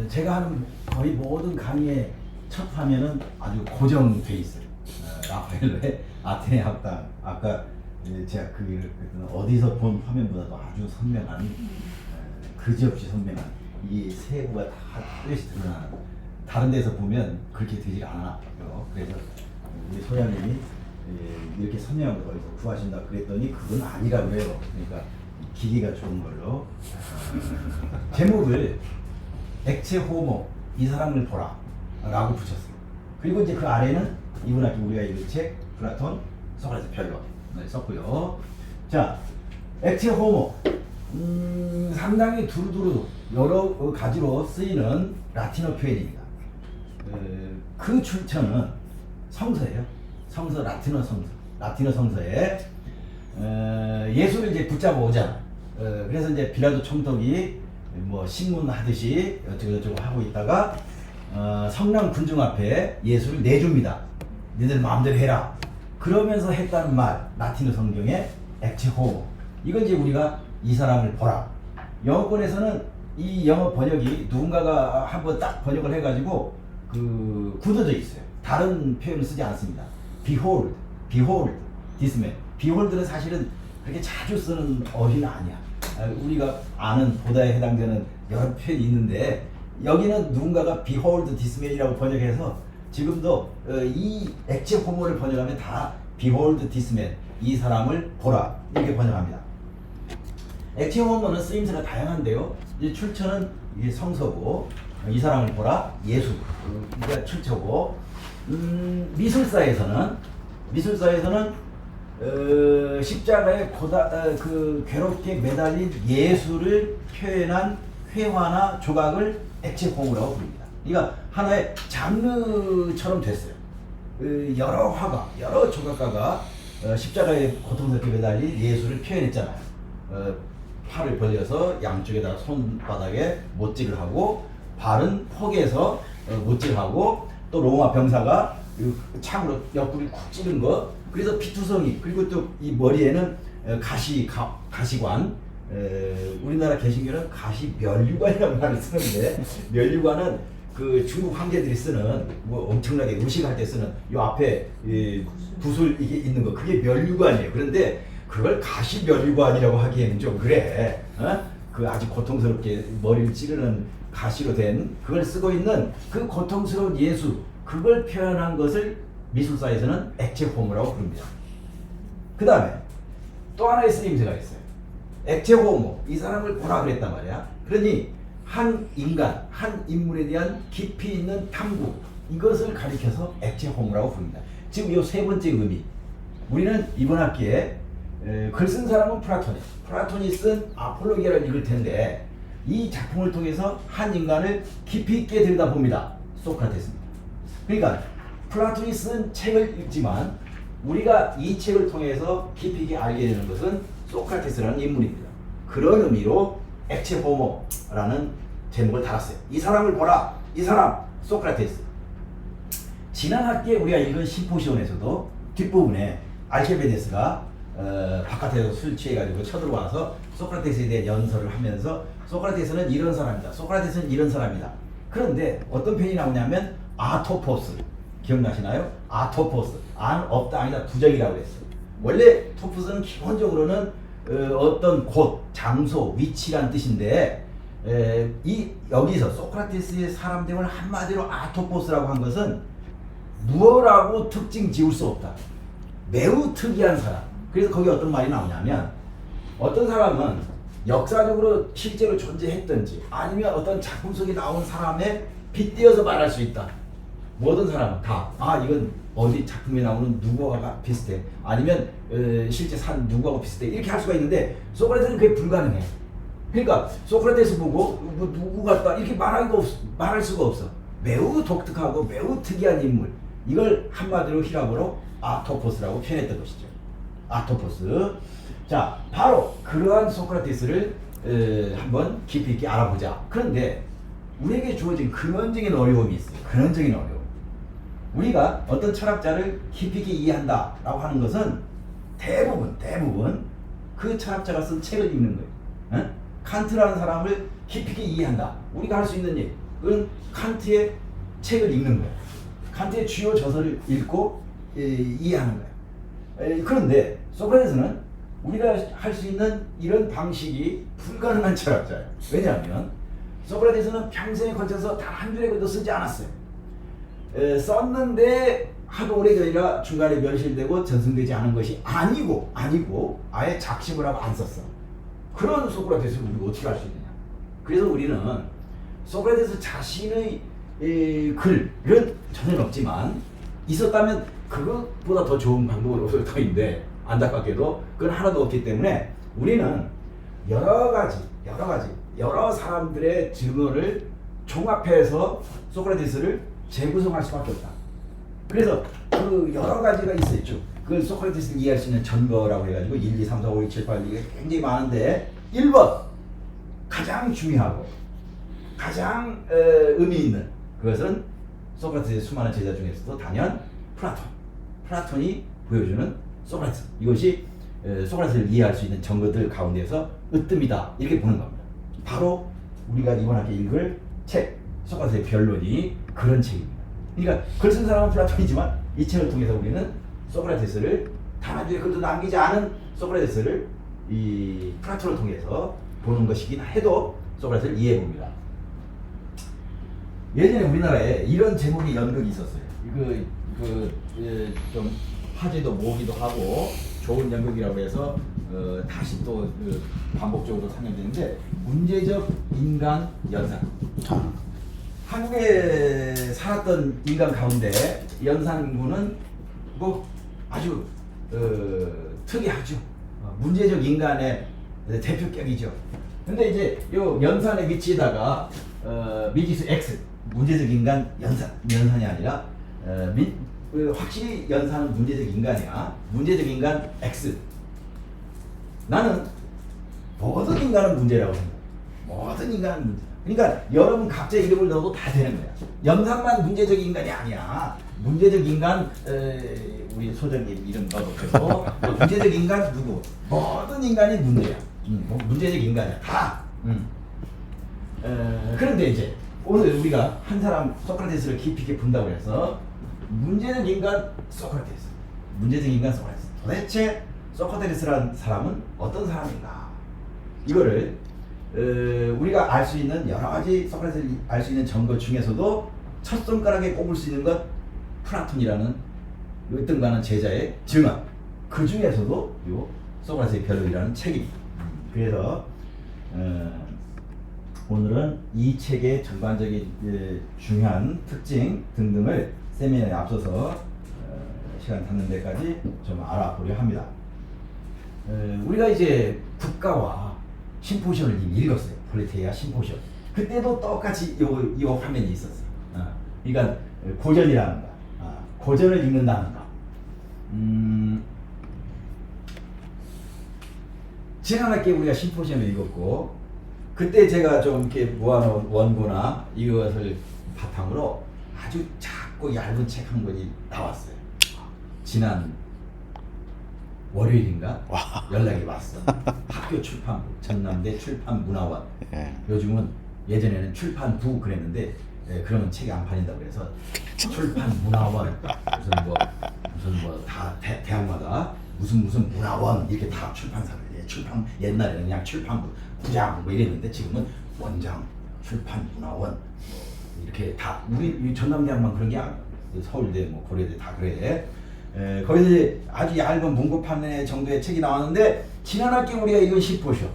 제가 하는 거의 모든 강의의 첫 화면은 아주 고정돼 있어요. 라파엘로의 아테네 학당. 아까 제가 그 일을 어디서 본 화면보다도 아주 선명한, 그지없이 선명한 이 세부가 다 뚜렷이 드러나는. 다른 데서 보면 그렇게 되지 않아요. 그래서 우리 소장님이 이렇게 선명한 걸 어디서 구하신다 그랬더니 그건 아니라 그래요. 그러니까 기계가 좋은 걸로. 제목을 액체 호모, 이 사람을 보라 라고 붙였어요. 그리고 이제 그 아래는 이번 학기 우리가 읽은 책 플라톤, 소크라테스 별로 썼고요. 자, 액체 호모, 상당히 두루두루 여러 가지로 쓰이는 라틴어 표현입니다. 그 출처는 성서예요. 성서, 라틴어 성서에 예수를 이제 붙잡아 오잖아. 그래서 이제 빌라도 총독이 뭐 신문하듯이 어쩌고저쩌고 하고 있다가 성난 군중 앞에 예수를 내줍니다. 너희들 마음대로 해라. 그러면서 했다는 말, 라틴어 성경에 액체 호모. 이건 이제 우리가 이 사람을 보라. 영어권에서는 이 영어 번역이 누군가가 한번 딱 번역을 해가지고 굳어져 있어요. 다른 표현을 쓰지 않습니다. Behold, this man. Behold는 사실은 그렇게 자주 쓰는 어휘는 아니야. 우리가 아는 보다에 해당되는 여러 표현이 있는데 여기는 누군가가 Behold this man이라고 번역해서 지금도 이 액체 호모를 번역하면 다 Behold this man, 이 사람을 보라 이렇게 번역합니다. 액체 호모는 쓰임새가 다양한데요. 이제 출처는 이게 성서고, 이 사람을 보라, 예수 이게 출처고, 미술사에서는 십자가에 괴롭게 매달린 예수를 표현한 회화나 조각을 액체 호모라고 부릅니다. 그러니까 하나의 장르처럼 됐어요. 여러 화가, 여러 조각가가 십자가에 고통스럽게 매달린 예수를 표현했잖아요. 팔을 벌려서 양쪽에다 손바닥에 못질을 하고, 발은 폭에서 못질하고, 또 로마 병사가 창으로 옆구리를 쿡 찌른 거, 그래서 피투성이, 그리고 또 이 머리에는 가시관, 우리나라 개신교는 가시면류관이라는 말을 쓰는데, 면류관은 그 중국 황제들이 쓰는 뭐 엄청나게 의식할 때 쓰는 요 앞에 구슬 이게 있는 거, 그게 면류관이에요. 그런데 그걸 가시면류관이라고 하기에는 좀 그래. 그 아주 고통스럽게 머리를 찌르는 가시로 된 그걸 쓰고 있는 그 고통스러운 예수, 그걸 표현한 것을 미술사에서는 액체 호모라고 부릅니다. 그 다음에 또 하나의 쓰임새가 있어요. 액체 호모, 이 사람을 보라 그랬단 말이야. 그러니 한 인간, 한 인물에 대한 깊이 있는 탐구, 이것을 가리켜서 액체 호모라고 부릅니다. 지금 이 세 번째 의미, 우리는 이번 학기에 글 쓴 사람은 플라톤이 쓴 아폴로기아를 읽을 텐데, 이 작품을 통해서 한 인간을 깊이 있게 들여다봅니다. 소크라테스입니다. 그러니까 플라톤이 쓴 책을 읽지만 우리가 이 책을 통해서 깊이 있게 알게 되는 것은 소크라테스라는 인물입니다. 그런 의미로 액체 호모라는 제목을 달았어요. 이 사람을 보라, 이 사람 소크라테스. 지난 학기에 우리가 읽은 심포시온에서도 뒷부분에 알케메데스가 바깥에서 술 취해가지고 쳐들어와서 소크라테스에 대해 연설을 하면서 소크라테스는 이런 사람이다, 소크라테스는 이런 사람이다. 그런데 어떤 편이 나오냐면 아토포스, 기억나시나요? 아토포스, 안 없다 아니다 부정이라고 했어요. 원래 토포스는 기본적으로는 어떤 곳, 장소, 위치란 뜻인데 여기서 소크라테스의 사람됨을 한마디로 아토포스라고 한 것은 무엇라고 특징 지을 수 없다, 매우 특이한 사람. 그래서 거기 어떤 말이 나오냐면, 어떤 사람은 역사적으로 실제로 존재했든지 아니면 어떤 작품 속에 나온 사람에 빗대어서 말할 수 있다. 모든 사람은 다 이건 어디 작품에 나오는 누구와 비슷해, 아니면 실제 산 누구하고 비슷해, 이렇게 할 수가 있는데 소크라테스는 그게 불가능해. 그러니까 소크라테스 보고 뭐 누구 같다 이렇게 말할 수가 없어. 매우 독특하고 매우 특이한 인물, 이걸 한마디로 히라보로 아토포스라고 표현했던 것이죠. 아토포스. 자, 바로 그러한 소크라테스를 한번 깊이 있게 알아보자. 그런데 우리에게 주어진 근원적인 어려움이 있어요. 근원적인 어려움. 우리가 어떤 철학자를 깊이 있게 이해한다라고 하는 것은 대부분 그 철학자가 쓴 책을 읽는 거예요. 칸트라는 사람을 깊이 있게 이해한다. 우리가 할 수 있는 일, 칸트의 책을 읽는 거야. 칸트의 주요 저서를 읽고 이해하는 거야. 그런데 소크라테스는 우리가 할 수 있는 이런 방식이 불가능한 철학자예요. 왜냐하면 소크라테스는 평생에 걸쳐서 단 한 줄의 글도 쓰지 않았어요. 썼는데 하도 오래전이라 중간에 멸실되고 전승되지 않은 것이 아니고 아예 작심을 하고 안 썼어. 그런 소크라테스를 우리가 어떻게 할 수 있느냐. 그래서 우리는 소크라테스 자신의 글은 전혀 없지만 있었다면 그것보다 더 좋은 방법은 없을 터인데 안타깝게도 그건 하나도 없기 때문에 우리는 여러 사람들의 증언을 종합해서 소크라테스를 재구성할 수밖에 없다. 그래서 그 여러 가지가 있어요. 그 소크라테스를 이해할 수 있는 전거라고 해가지고 1, 2, 3, 4, 5, 6, 7, 8 이게 굉장히 많은데 1번 가장 중요하고 가장 의미 있는 그것은 소크라테스의 수많은 제자 중에서도 단연 플라톤이 보여주는 소크라테스. 이것이 소크라테스를 이해할 수 있는 전거들 가운데서 으뜸이다 이렇게 보는 겁니다. 바로 우리가 이번 학기에 읽을 책 소크라테스의 변론이 그런 책입니다. 그러니까 글 쓴 사람은 플라톤이지만 이 책을 통해서 우리는 소크라테스를 단 한 줄의 글도 남기지 않은 소크라테스를 이 플라톤을 통해서 보는 것이긴 해도 소크라테스를 이해해 봅니다. 예전에 우리나라에 이런 제목의 연극이 있었어요. 좀 화제도 모으기도 하고 좋은 연극이라고 해서 다시 또 반복적으로 상영되는데 문제적 인간 연상. 한국에 살았던 인간 가운데 연산군은 뭐 아주 특이하죠. 문제적 인간의 대표격이죠. 근데 이제 요 연산의 위치에다가 미지수 X 문제적 인간 연산이 아니라 확실히 연산은 문제적 인간이야. 문제적 인간 X. 나는 모든 인간은 문제라고 생각해. 모든 인간은 문제. 그러니까 여러분 각자 이름을 넣어도 다 되는 거야. 연산만 문제적 인간이 아니야. 문제적 인간 우리 소장님 이름 넣어도 되고 문제적 인간 누구? 모든 인간이 문제야. 문제적 인간이야. 다. 그런데 이제 오늘 우리가 한 사람 소크라테스를 깊이 있게 본다고 해서 문제적 인간 소크라테스. 문제적 인간 소크라테스. 도대체 소크라테스라는 사람은 어떤 사람인가? 이거를 우리가 알 수 있는 여러 가지 소크라테스를 알 수 있는 전거 중에서도 첫 손가락에 꼽을 수 있는 것 플라톤이라는 으뜸가는 제자의 증언. 그 중에서도 요 소크라테스의 변론이라는 책입니다. 그래서 오늘은 이 책의 전반적인 중요한 특징 등등을 세미나에 앞서서 시간 닿는 데까지 좀 알아보려 합니다. 우리가 이제 국가와 심포시온을 이미 읽었어요. 폴리테이아 심포시온. 그때도 똑같이 요 화면이 있었어요. 그러니까 고전이라는 거, 고전을 읽는다는 거. 지난 학기에 우리가 심포시온을 읽었고 그때 제가 좀 이렇게 모아놓은 원고나 이것을 바탕으로 아주 작고 얇은 책 한 권이 나왔어요. 지난 월요일인가 연락이 왔어. 학교 출판부, 전남대 출판문화원. 요즘은 예전에는 출판부 그랬는데 그러면 책이 안 팔린다고 해서 출판문화원 무슨 뭐 다 대학마다 무슨 문화원 이렇게 다 출판사를 출판 옛날에는 그냥 출판부 부장 뭐 이랬는데 지금은 원장 출판문화원 뭐 이렇게 다 우리 전남대학만 그런 게 아니야. 서울대 뭐 고려대 다 그래. 거기서 이제 아주 얇은 문고판 정도의 책이 나왔는데 지난 학기 우리가 이건 심포시온.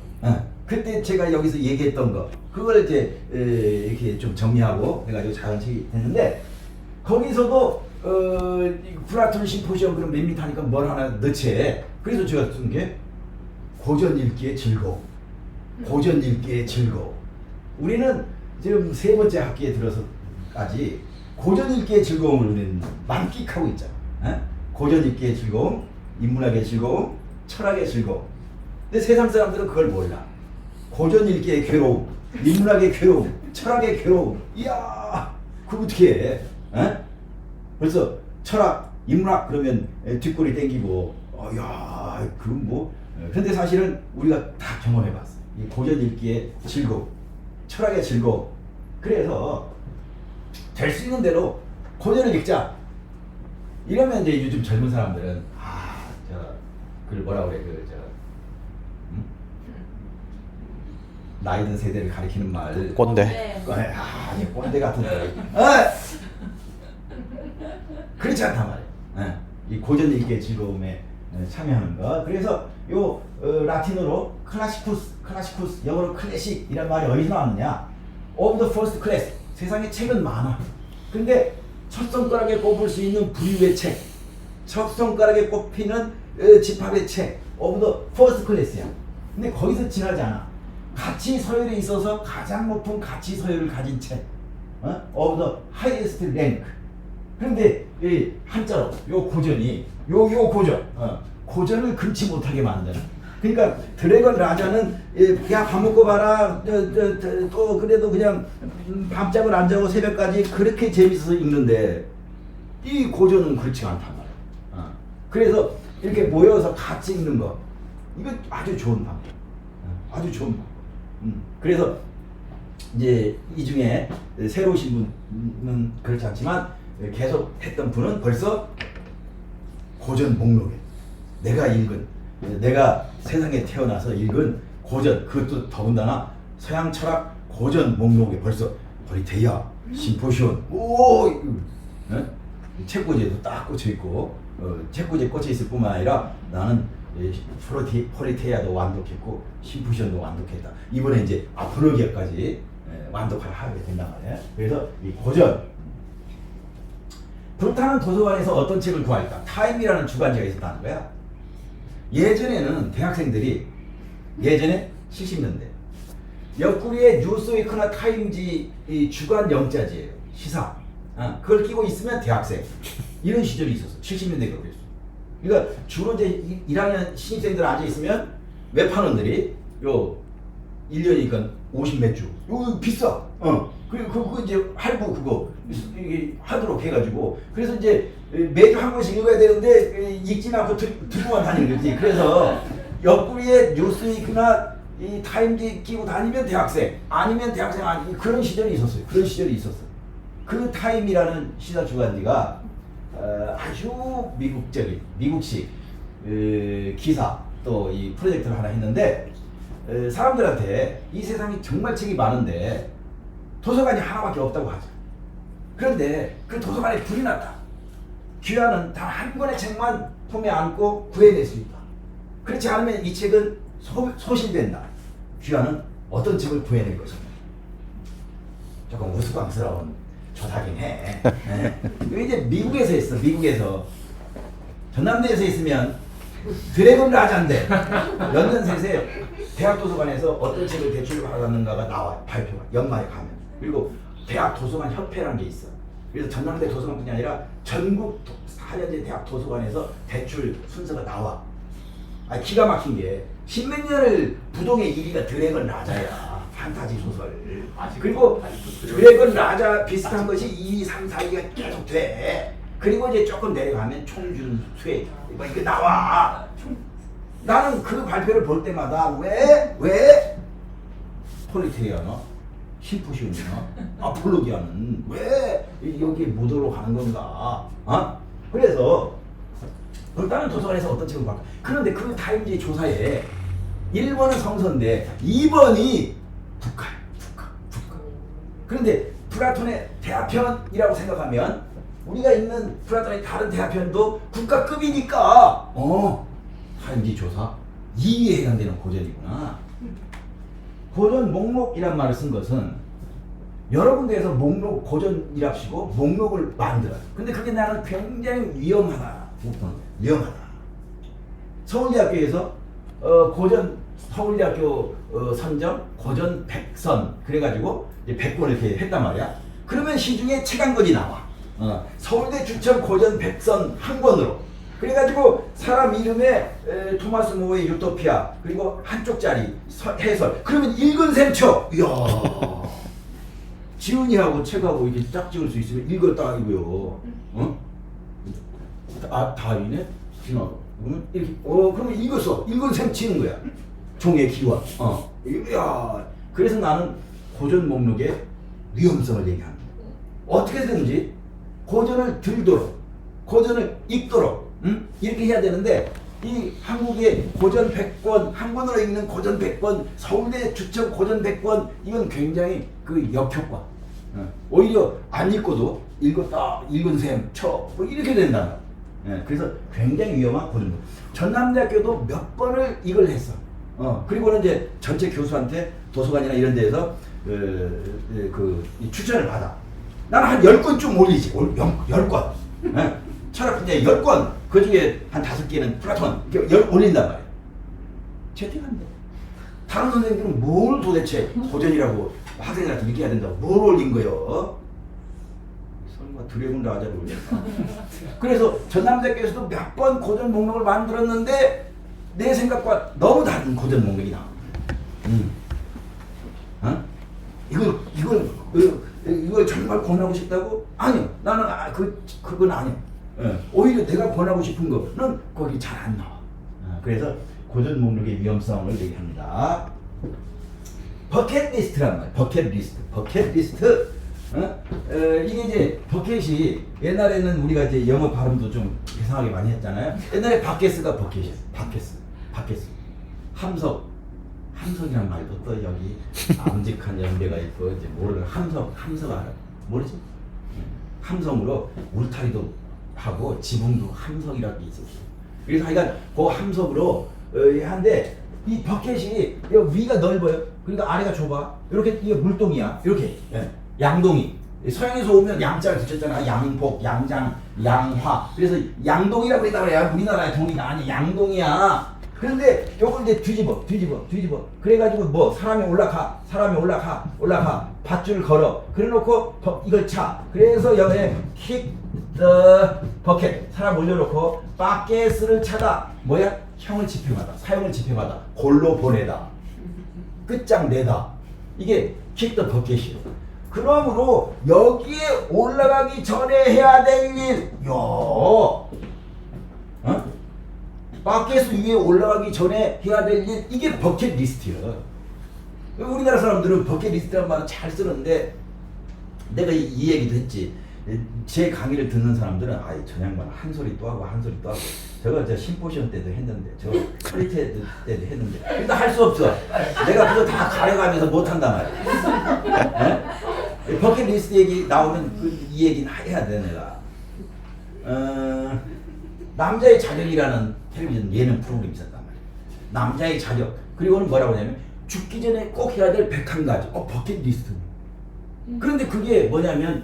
그때 제가 여기서 얘기했던 거 그걸 이제 이렇게 좀 정리하고 해가지고 작은 책이 됐는데 거기서도 플라톤 심포시온 그럼 몇 미터 하니까 뭘 하나 넣지. 그래서 제가 쓴 게 고전 읽기의 즐거움. 고전 읽기의 즐거움. 우리는 지금 세 번째 학기에 들어서까지 고전 읽기의 즐거움을 우리는 만끽하고 있잖아. 고전 읽기의 즐거움, 인문학의 즐거움, 철학의 즐거움. 근데 세상 사람들은 그걸 몰라. 고전 읽기의 괴로움, 인문학의 괴로움, 철학의 괴로움. 이야, 그거 어떻게 해? 벌써 철학, 인문학 그러면 뒷골이 땡기고, 야, 그건 뭐. 근데 사실은 우리가 다 경험해봤어. 이 고전 읽기의 즐거움, 철학의 즐거움, 그래서 될 수 있는 대로 고전을 읽자. 이러면 이제 요즘 젊은 사람들은 그걸 뭐라 그래 나이 든 세대를 가리키는 말 꼰대. 아니 꼰대 같은 거. 그렇지 않단 말이에요. 이 고전 읽기의 즐거움에 참여하는 거. 그래서 요 라틴어로 클라시쿠스 영어로 클래식 이란 말이 어디서 나왔느냐? of the first class. 세상에 책은 많아. 근데 첫 손가락에 꼽을 수 있는 부류의 책, 첫 손가락에 꼽히는 집합의 책 of the first class야. 근데 거기서 지나지 않아. 가치 서열에 있어서 가장 높은 가치 서열을 가진 책, of the highest rank. 그런데 이 한자로 요 고전이 요 고전, 고전을 금치 못하게 만드는. 그러니까 드래곤 라자는 야 밥 먹고 봐라. 또 그래도 그냥 밤잠을 안 자고 새벽까지 그렇게 재밌어서 읽는데 이 고전은 그렇지 않단 말이야. 그래서 이렇게 모여서 같이 읽는 거 이거 아주 좋은 방법. 아주 좋은 방법. 그래서 이제 이 중에 새로 오신 분은 그렇지 않지만 계속 했던 분은 벌써 고전 목록에 내가 세상에 태어나서 읽은 고전, 그것도 더군다나 서양 철학 고전 목록에 벌써 폴리테이아, 심포시온, 책꽂이에도 딱 꽂혀 있고, 책꽂이에 꽂혀 있을 뿐만 아니라 나는 폴리테이아도 완독했고 심포시온도 완독했다. 이번에 이제 아포로기아까지 완독을 하게 된단 말이에요. 그래서 이 고전. 불타는 도서관에서 어떤 책을 구할까? 타임이라는 주간지가 있었다는 거야. 예전에는 대학생들이 예전에 70년대 옆구리에 뉴스위크나 타임지 이 주간 영자지예요. 시사. 그걸 끼고 있으면 대학생. 이런 시절이 있었어. 70년대가 그랬어. 그러니까 주로 이제 1학년 신입생들 앉아 있으면 외판원들이 요 1년이니까 50 몇 주. 요 비싸. 그리고 그거 이제 할부 그거 이게 하도록 해가지고 그래서 이제 매주 한 권씩 읽어야 되는데 읽지는 않고 들고만 다니는 거지. 그래서 옆구리에 뉴스위크나 이 타임지 끼고 다니면 대학생, 아니면 대학생 아니 그런 시절이 있었어요. 그런 시절이 있었어. 그 타임이라는 시사 주간지가 아주 미국식 기사 또 이 프로젝트를 하나 했는데 사람들한테 이 세상에 정말 책이 많은데 도서관이 하나밖에 없다고 하죠. 그런데 그 도서관에 불이 났다. 귀하는 단 한 권의 책만 품에 안고 구해낼 수 있다. 그렇지 않으면 이 책은 소실된다. 귀하는 어떤 책을 구해낼 것인가. 조금 우스꽝스러운 조사긴 해. 이거 이제 미국에서 했어. 미국에서. 전남대에서 있으면 드래곤 라자인데 런던셋에 대학 도서관에서 어떤 책을 대출 받았는가가 나와. 발표가 연말에 가면. 그리고 대학 도서관 협회라는 게 있어. 그래서 전남대 도서관뿐이 아니라 전국 4년제 대학 도서관에서 대출 순서가 나와. 기가 막힌 게 십몇 년을 부동의 1위가 드래곤 라자야. 판타지 소설. 그리고 드래곤 라자 비슷한 것이 2위, 3, 4위가 계속 돼. 그리고 이제 조금 내려가면 총준수회 이거 나와. 나는 그 발표를 볼 때마다 왜 폴리테이아나 심포시온이나 아폴로기아는 왜 여기에 못 올라가는 건가? 그래서 다른 도서관에서 어떤 책을 볼까? 그런데 그 타임지 조사에 1번은 성서인데 2번이 북한. 그런데 플라톤의 대화편이라고 생각하면 우리가 읽는 플라톤의 다른 대화편도 국가급이니까 타임지 조사 2위에 해당되는 고전이구나. 고전 목록이란 말을 쓴 것은 여러 군데에서 목록 고전이랍시고 목록을 만들어요. 근데 그게 나는 굉장히 위험하다. 위험하다. 서울대학교에서 고전 서울대학교 선정 고전 100선 그래가지고 이제 100권 이렇게 했단 말이야. 그러면 시중에 책 한 권이 나와. 서울대 추천 고전 100선 한 권으로. 그래가지고 사람 이름에 토마스 모어의 유토피아 그리고 한쪽짜리 해설. 그러면 읽은 셈 쳐. 이야. 지훈이하고 책하고 이렇게 딱 찍을 수 있으면 읽었다 이거요. 다이네. 그러면 이렇게 그러면 읽었어. 읽은 셈 치는 거야. 종의 기와. 이야. 그래서 나는 고전 목록에 위험성을 얘기합니다. 어떻게든지 고전을 들도록, 고전을 읽도록, 이렇게 해야 되는데, 이 한국의 고전 100권, 한권으로 읽는 고전 100권, 서울대 추천 고전 100권, 이건 굉장히 그 역효과. 오히려 안 읽고도 읽었다, 읽은 셈, 뭐 이렇게 된다. 그래서 굉장히 위험한 고전. 전남대학교도 몇 번을 이걸 했어. 그리고는 이제 전체 교수한테 도서관이나 이런 데에서 추천을 받아. 나는 한 10권쯤 올리지. 10권. 철학 분야에 10권. 그 중에 한 5개는 플라톤. 올린단 말이야. 채택한대. 다른 선생님들은 뭘 도대체 고전이라고 학생들한테 얘기해야 된다고 뭘 올린 거요? 설마 드래곤 라자를 올렸나? 그래서 전남대학교에서도 몇 번 고전 목록을 만들었는데 내 생각과 너무 다른 고전 목록이 나옵니다. 이걸 정말 권하고 싶다고? 아니요. 나는 그건 아니야. 오히려 내가 권하고 싶은 거는 거기 잘 안 나와. 그래서 고전 목록의 위험성을 얘기합니다. 버킷리스트란 말이야. 버킷리스트. 이게 이제 버켓이 옛날에는 우리가 이제 영어 발음도 좀 이상하게 많이 했잖아요. 옛날에 바켓스가 버켓이었어. 바켓스. 함석이란 말도 또 여기 암직한 연배가 있고 이제 모르는 함석 알아? 모르지? 함성으로 울타리도 하고 지붕도 함석이라고 있었어. 그래서 하여간 그 함석으로 한데 이 버켓이 위가 넓어요. 그러니까 아래가 좁아. 이렇게 이게 물동이야. 이렇게 양동이. 서양에서 오면 양자를 붙였잖아. 양복, 양장, 양화. 그래서 양동이라고 했다 그래요. 우리나라의 동이가 아니 양동이야. 그런데 요걸 이제 뒤집어. 그래가지고 뭐 사람이 올라가. 밧줄 걸어. 그래놓고 이걸 차. 그래서 여기에 kick the bucket. 사람 올려놓고 바켓을 차다. 뭐야? 형을 집행하다. 사형을 집행하다. 골로 보내다. 끝장내다. 이게 kick the bucket이에요. 그러므로 여기에 올라가기 전에 해야 될 일. 바켓 위에 올라가기 전에 해야 될 일, 이게 버킷리스트야. 우리나라 사람들은 버킷리스트라는 말을 잘 쓰는데 내가 이 얘기도 했지. 제 강의를 듣는 사람들은 저 양반 한 소리 또 하고 저거 저 심포시엄 때도 했는데 저 프리테드 때도 했는데 근데 할 수 없어. 내가 그거 다 가려가면서 못한단 말이야. 버킷리스트 얘기 나오면 이 얘기는 해야 돼 내가. 남자의 자격이라는 텔레비전 예능 프로그램이 있었단 말이야. 남자의 자격. 그리고는 뭐라고 하냐면 죽기 전에 꼭 해야 될 101가지. 버킷리스트. 그런데 그게 뭐냐면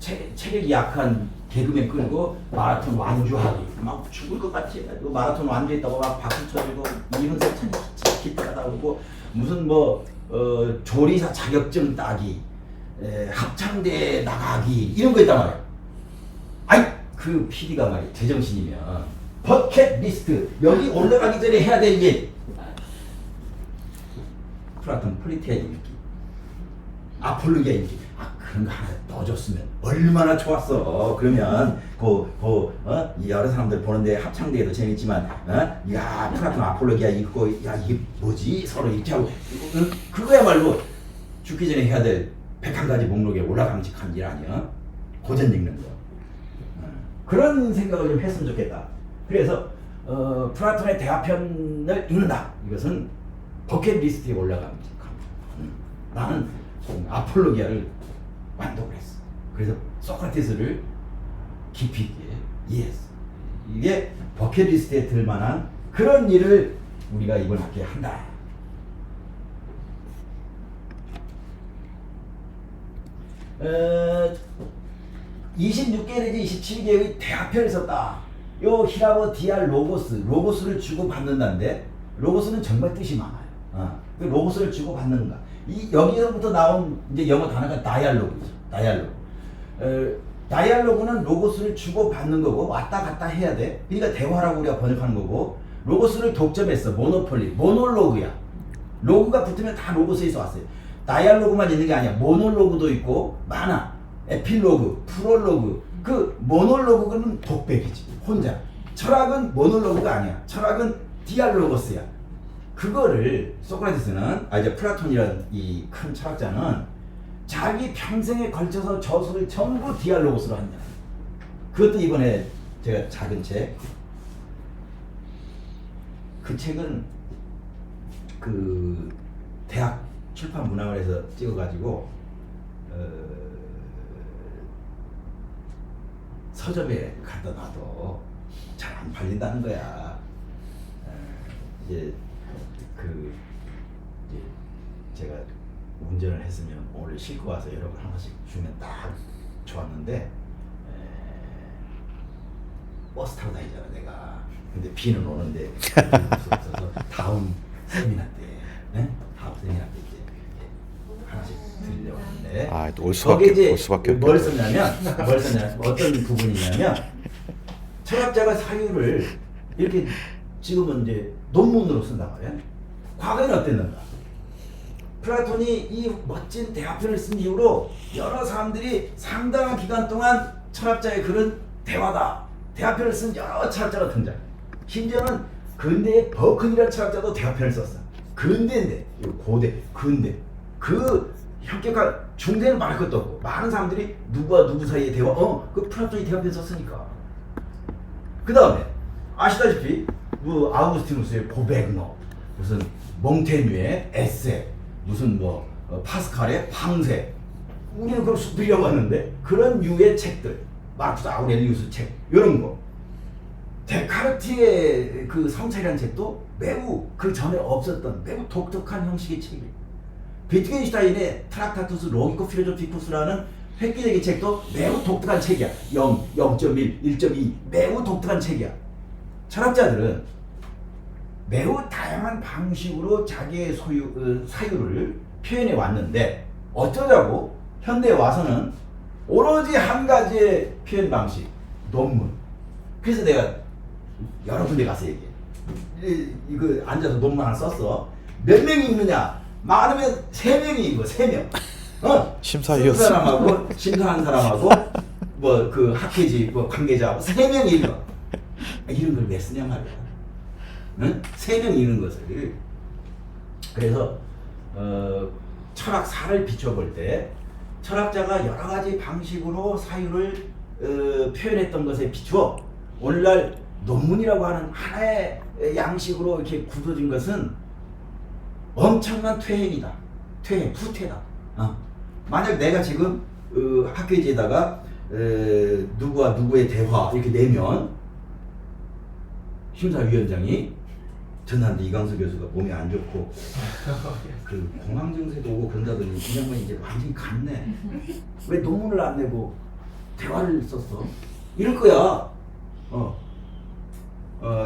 체력이 약한 개그맨 끌고 마라톤 완주하기. 막 죽을 것 같이 해가지고 마라톤 완주했다고 막 박수 쳐주고 이문세 기타가 나오고 무슨 조리사 자격증 따기, 합창대에 나가기 이런 거 있단 말이야. 그 PD가 말이야 제정신이면 버킷리스트 여기 올라가기 전에 해야 될 일. 플라톤 프리테아 읽기, 아폴로기아 읽기. 그런 거 하나 넣어줬으면 얼마나 좋았어. 그러면 여러 사람들 보는데 합창대회도 재밌지만 플라톤 아폴로기아 읽고 이게 뭐지 서로 이렇게 하고 그거야말로 죽기 전에 해야 될 101가지 목록에 올라감직한 일 아니야. 고전 읽는 거. 그런 생각을 좀 했으면 좋겠다. 그래서 플라톤의 대화편을 읽는다. 이것은 버킷리스트에 올라갑니다. 나는 아폴로기아를 완독을 했어. 그래서 소크라테스를 깊이 있게 이해했어. 이게 버킷리스트에 들만한 그런 일을 우리가 이번 학기에 한다. 26개 내지 27개의 대화편을 썼다. 요 히라보 디알 로고스를 주고받는다는데 로고스는 정말 뜻이 많아요. 그 로고스를 주고받는가. 여기서부터 나온 이제 영어 단어가 다이알로그죠. 다이알로그는 로고스를 주고받는 거고 왔다 갔다 해야 돼. 그러니까 대화라고 우리가 번역하는 거고 로고스를 독점했어. 모놀로그야. 로그가 붙으면 다 로고스에서 왔어요. 다이알로그만 있는 게 아니야. 모놀로그도 있고 많아. 에필로그, 프롤로그. 그 모놀로그는 독백이지. 혼자. 철학은 모놀로그가 아니야. 철학은 디알로고스야. 그거를 소크라테스는 이제 플라톤이라는 이 큰 철학자는 자기 평생에 걸쳐서 저술을 전부 디알로고스로 한다. 그것도 이번에 제가 작은 책, 그 책은 그 대학 출판 문화원에서 찍어가지고 서점에 갖다 놔도 잘 안 팔린다는 거야. 이제 이제 제가 운전을 했으면 오늘 싣고 와서 여러분 하나씩 주면 딱 좋았는데, 버스 타고 다니잖아 내가. 근데 비는 오는데 없어서 다음 세미나 때, 다음 세미나 때 이제 하나씩 드리려고 하는데, 올 수밖에 없겠다. 뭘 썼냐면 어떤 부분이냐면, 철학자가 사유를 이렇게 지금은 이제 논문으로 쓴단 말이야. 과거에는 어땠는가? 플라톤이 이 멋진 대화편을 쓴 이후로 여러 사람들이 상당한 기간 동안 철학자의 글은 대화다, 대화편을 쓴 여러 철학자가 등장. 심지어는 근대의 버큰이라는 철학자도 대화편을 썼어. 근대인데, 고대, 근대. 그 현격한 중대는 말할 것도 없고, 많은 사람들이 누구와 누구 사이의 대화, 그 플라톤이 대화편 썼으니까. 그 다음에 아시다시피 뭐 아우구스티누스의 고백노, 무슨 몽테뉴의 에세, 무슨 파스칼의 방세, 우리는 그걸 수필이라고 하는데, 그런 류의 책들, 마르쿠스 아우렐리우스 책, 이런 거. 데카르트의 그 성찰이라는 책도 매우 그 전에 없었던 매우 독특한 형식의 책이에요. 비트겐슈타인의 트락타투스 로기코 필로조피쿠스라는 획기적인 책도 매우 독특한 책이야. 0, 0.1, 1.2 매우 독특한 책이야. 철학자들은 매우 다양한 방식으로 자기의 사유를 표현해 왔는데, 어쩌자고 현대에 와서는 오로지 한 가지의 표현 방식, 논문. 그래서 내가 여러 군데 가서 얘기해. 이거 앉아서 논문 하나 썼어. 몇 명이 읽느냐? 많으면 3명이 읽어. 3명. 심사위원수. 사람하고 심사한 사람하고 그 학회지 관계자하고 3명이 읽어. 이런 걸 왜 쓰냐 말이야. 응? 3명이 읽는 것을. 그래서 철학사를 비춰볼 때 철학자가 여러 가지 방식으로 사유를 표현했던 것에 비추어 오늘날 논문이라고 하는 하나의 양식으로 이렇게 굳어진 것은 엄청난 퇴행이다. 퇴행, 후퇴다. 만약 내가 지금 학회지에다가 누구와 누구의 대화 이렇게 내면, 심사위원장이 전한데 이광수 교수가 몸이 안 좋고 그 공황 증세도 오고 그런다더니 이 양반이 이제 완전히 갔네. 왜 논문을 안 내고 대화를 썼어? 이럴 거야.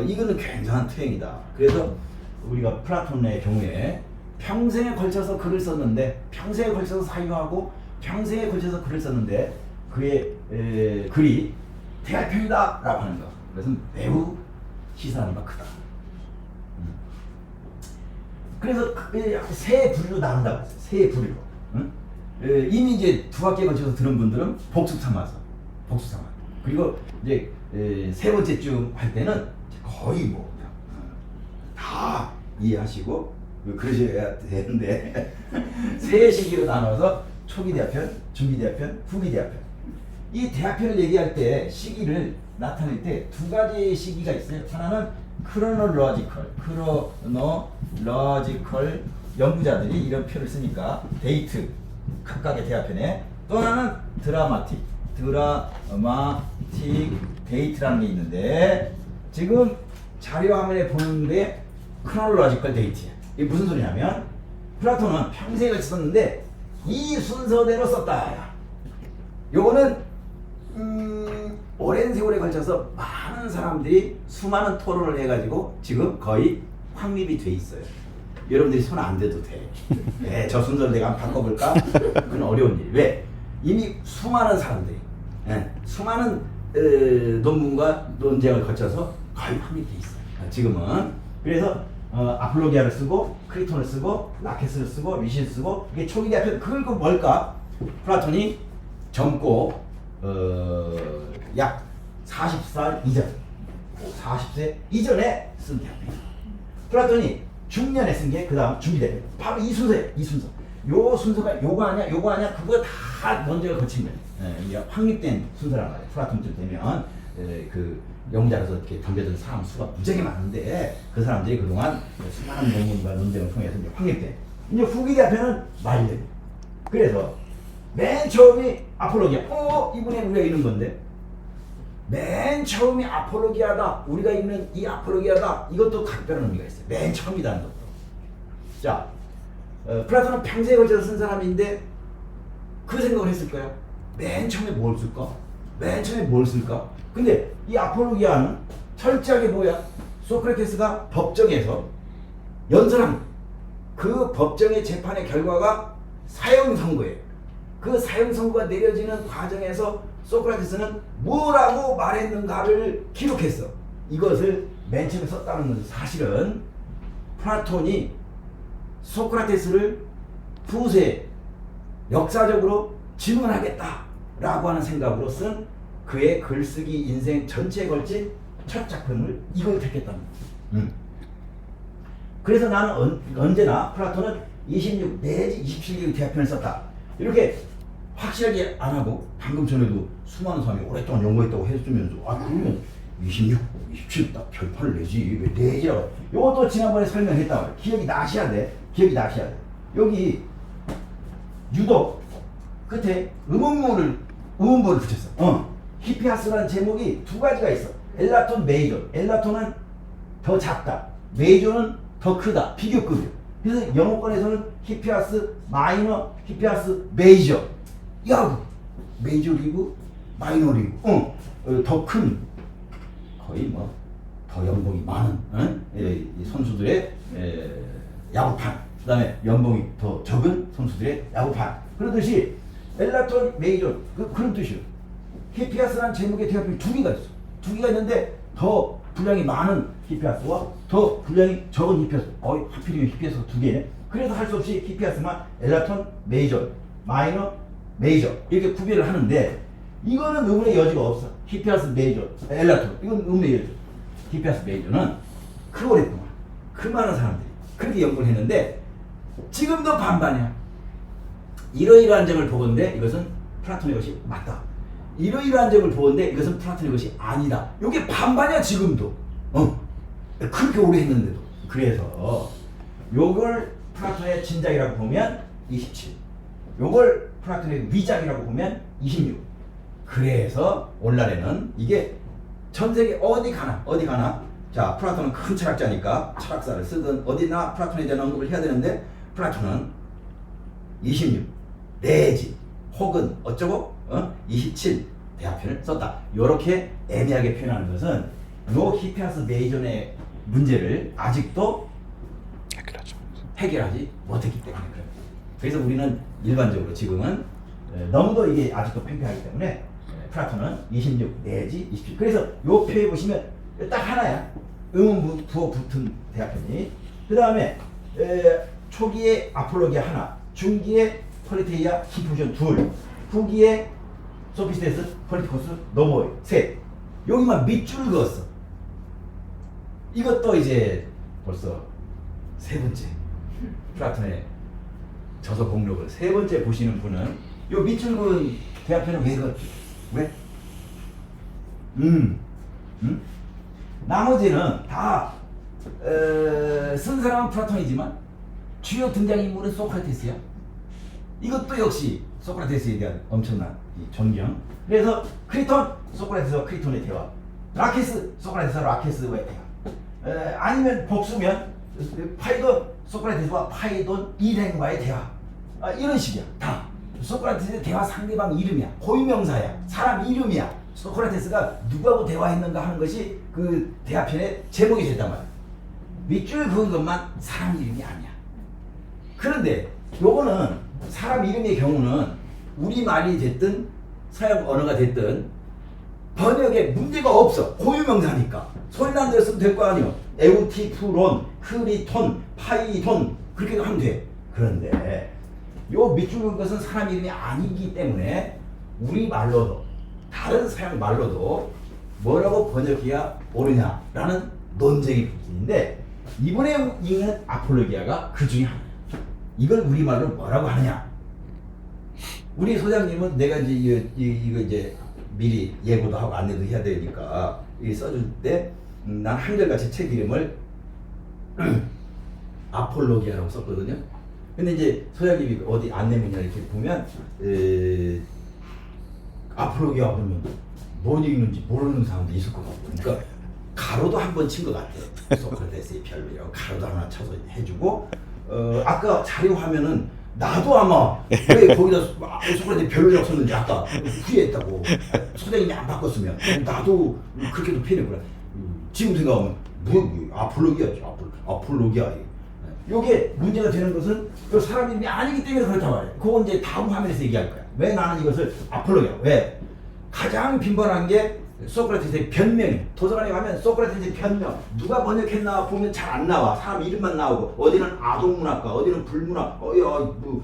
이거는 굉장한 퇴행이다. 그래서 우리가 플라톤의 경우에 평생에 걸쳐서 글을 썼는데, 평생에 걸쳐서 사유하고 평생에 걸쳐서 글을 썼는데, 그의 글이 대화편이다 라고 하는 거. 그래서 매우 시사하는 바가 크다. 그래서 세 부류로 나눈다고 했어요. 세 부류로. 이미 이제 2학기에 걸쳐서 들은 분들은 복습 삼아서. 그리고 이제 세 번째쯤 할 때는 거의 다 이해하시고 그러셔야 되는데, 세 시기로 나눠서 초기 대화편, 중기 대화편, 후기 대화편. 이 대화편을 얘기할 때 시기를 나타낼 때 2가지 시기가 있어요. 하나는 크로놀로지컬 연구자들이 이런 표현을 쓰니까 데이트, 각각의 대화편에. 또 하나는 드라마틱 데이트라는 게 있는데, 지금 자료 화면에 보는데 크로놀로지컬 데이트야. 이게 무슨 소리냐면, 플라톤은 평생을 썼는데 이 순서대로 썼다. 요거는 오랜 세월에 걸쳐서 많은 사람들이 수많은 토론을 해가지고 지금 거의 확립이 돼 있어요. 여러분들이 손 안 대도 돼. 네, 저 순서를 내가 한번 바꿔볼까? 그건 어려운 일. 왜? 이미 수많은 사람들이 수많은 논문과 논쟁을 거쳐서 거의 확립돼 있어요. 지금은. 그래서 아폴로기아를 쓰고 크리톤을 쓰고 라케스를 쓰고 리시를 쓰고, 이게 초기 대화편. 그건 뭘까? 플라톤이 젊고 약 40살 이전, 40세 이전에 쓴 대화편. 플라톤이 중년에 쓴 게 그 다음 중기 대화편. 바로 이 순서예요. 이 순서. 요 순서가 요거 아니야, 요거 아니야, 그거 다 논쟁을 거친 거예요. 이게 확립된 순서란 말이에요. 플라톤쯤 되면 그 영자로서 이렇게 덤벼든 사람 수가 무지하게 많은데 그 사람들이 그동안 수많은 논문과 논쟁을 통해서 이제 확립돼. 이제 후기 대표는 말려. 그래서 맨 처음이 아폴로기아. 이분이 우리가 읽는 건데 맨 처음이 아폴로기아다. 우리가 읽는 이 아폴로기아다. 이것도 각별한 의미가 있어요. 맨 처음이라는 것도. 자, 플라톤은 평생에 걸쳐서 쓴 사람인데 그 생각을 했을 거야. 맨 처음에 뭘 쓸까? 맨 처음에 뭘 쓸까? 근데 이 아폴로기아는 철저하게 뭐야? 소크라테스가 법정에서 연설한 그 법정의 재판의 결과가 사형 선고예요. 그 사형 선고가 내려지는 과정에서 소크라테스는 뭐라고 말했는가를 기록했어. 이것을 맨 처음에 썼다는 것은 사실은 플라톤이 소크라테스를 후세 역사적으로 질문하겠다라고 하는 생각으로 쓴 그의 글쓰기 인생 전체에 걸친 첫 작품을 이걸 택했다는 거예요. 그래서 나는 언제나 플라톤은 26 내지 27개의 대화편을 썼다. 이렇게 확실하게 안 하고 방금 전에도 수많은 사람이 오랫동안 연구했다고 해주면서 그러면 26, 27 딱 결판을 내지 왜 내지라고. 이것도 지난번에 설명했단 말이야. 기억이 나셔야 돼. 기억이 나셔야 돼. 여기 유독 끝에 의문부를 붙였어. 히피아스라는 제목이 두 가지가 있어. 엘라톤, 메이존. 엘라톤은 더 작다. 메이존은 더 크다. 비교급이야. 그래서 영어권에서는 히피아스 마이너, 히피아스 메이저. 야구. 메이저 리그, 마이너 리그. 더 큰, 거의 뭐 더 연봉이 많은 이 선수들의 야구판. 그 다음에 연봉이 더 적은 선수들의 야구판. 그러듯이 엘라톤, 메이존 그런 뜻이에요. 히피아스라는 제목의 대화편이 두 개가 있어. 두 개가 있는데 더 분량이 많은 히피아스와 더 분량이 적은 히피아스. 하필이면 히피아스가 두 개네. 그래서 할 수 없이 히피아스만 엘라톤, 메이저, 마이너, 메이저 이렇게 구별을 하는데 이거는 의문의 여지가 없어. 히피아스, 메이저, 엘라톤 이건 의문의 여지. 히피아스, 메이저는 그 오랫동안 그 많은 사람들이 그렇게 연구를 했는데 지금도 반반이야. 이러이러한 점을 보건대 이것은 플라톤의 것이 맞다. 이러이러한 점을 보건대 이것은 플라톤의 것이 아니다. 이게 반반이야 지금도. 그렇게 오래 했는데도. 그래서 요걸 플라톤의 진작이라고 보면 27. 요걸 플라톤의 위장이라고 보면 26. 그래서 오늘날에는 이게 전 세계 어디 가나 자 플라톤은 큰 철학자니까 철학사를 쓰든 어디나 플라톤에 대한 언급을 해야 되는데 플라톤은 26 내지 혹은 어쩌고 27 대화편을 썼다. 이렇게 애매하게 표현하는 것은 요 히피아스 메이존의 문제를 아직도 해결하지 못했기 때문에 그래요. 그래서 우리는 일반적으로 지금은 너무도 이게 아직도 팽팽하기 때문에 플라톤은 26 내지 27. 그래서 요 표에 보시면 딱 하나야. 의문 부호 붙은 대화편이. 그 다음에 초기에 아폴로기아 하나, 중기에 폴리테이아 심포지온 둘, 후기에 소피스테스 폴리티코스 노모이 셋. 여기만 밑줄 그었어. 이것도 이제 벌써 세 번째 플라톤의 저서 공록을 세 번째 보시는 분은 요 밑줄 그은 대화편을 왜 그었지? 왜? 나머지는 다 쓴 사람은 플라톤이지만 주요 등장인물은 소크라테스야. 이것도 역시 소크라테스에 대한 엄청난 존경. 그래서 크리톤, 소크라테스와 크리톤의 대화. 라케스, 소크라테스와 라케스와의 대화. 아니면 복수면 파이돈, 소크라테스와 파이돈 일행과의 대화. 이런 식이야. 다 소크라테스의 대화 상대방 이름이야. 고유명사야. 사람 이름이야. 소크라테스가 누구하고 대화했는가 하는 것이 그 대화편의 제목이 됐단 말이야. 밑줄 그은 것만 사람 이름이 아니야. 그런데 요거는 사람 이름의 경우는 우리말이 됐든 서양 언어가 됐든 번역에 문제가 없어. 고유명사니까 소리난 대로 쓰면 될 거 아니야. 에우티프론, 크리톤, 파이돈 그렇게 하면 돼. 그런데 요 밑줄 그은 것은 사람 이름이 아니기 때문에 우리말로도 다른 서양 말로도 뭐라고 번역해야 옳으냐라는 논쟁이 붙는데 이번에 읽는 아폴로기아가 그 중에 하나예요. 이걸 우리말로 뭐라고 하느냐? 우리 소장님은 내가 이제 이거 이제 미리 예고도 하고 안내도 해야 되니까 이 써줄 때 난 한결같이 책 이름을 아폴로기아라고 썼거든요. 근데 이제 소장님이 어디 안내문이나 이렇게 보면 아폴로기아 보면 뭔 읽는지 모르는 사람도 있을 것 같고, 그러니까 가로도 한 번 친 것 같아. 소크라테스의 별로라고 가로도 하나 쳐서 해주고, 아까 자료 화면은 나도 아마 왜 거기다 소크라테스 별로라고 썼는지 아까 후회했다고. 소장님이 안 바꿨으면 나도 그렇게도 표현했구나. 지금 생각하면 아폴로기아죠. 아폴로기아. 요게 문제가 되는 것은 그 사람 이름이 아니기 때문에 그렇단 말이에요. 그건 이제 다음 화면에서 얘기할 거야. 왜 나는 이것을 아폴로기아? 왜? 가장 빈번한 게 소크라테스의 변명이. 도서관에 가면 소크라테스의 변명 누가 번역했나 보면 잘 안 나와. 사람 이름만 나오고, 어디는 아동문학가, 어디는 불문학,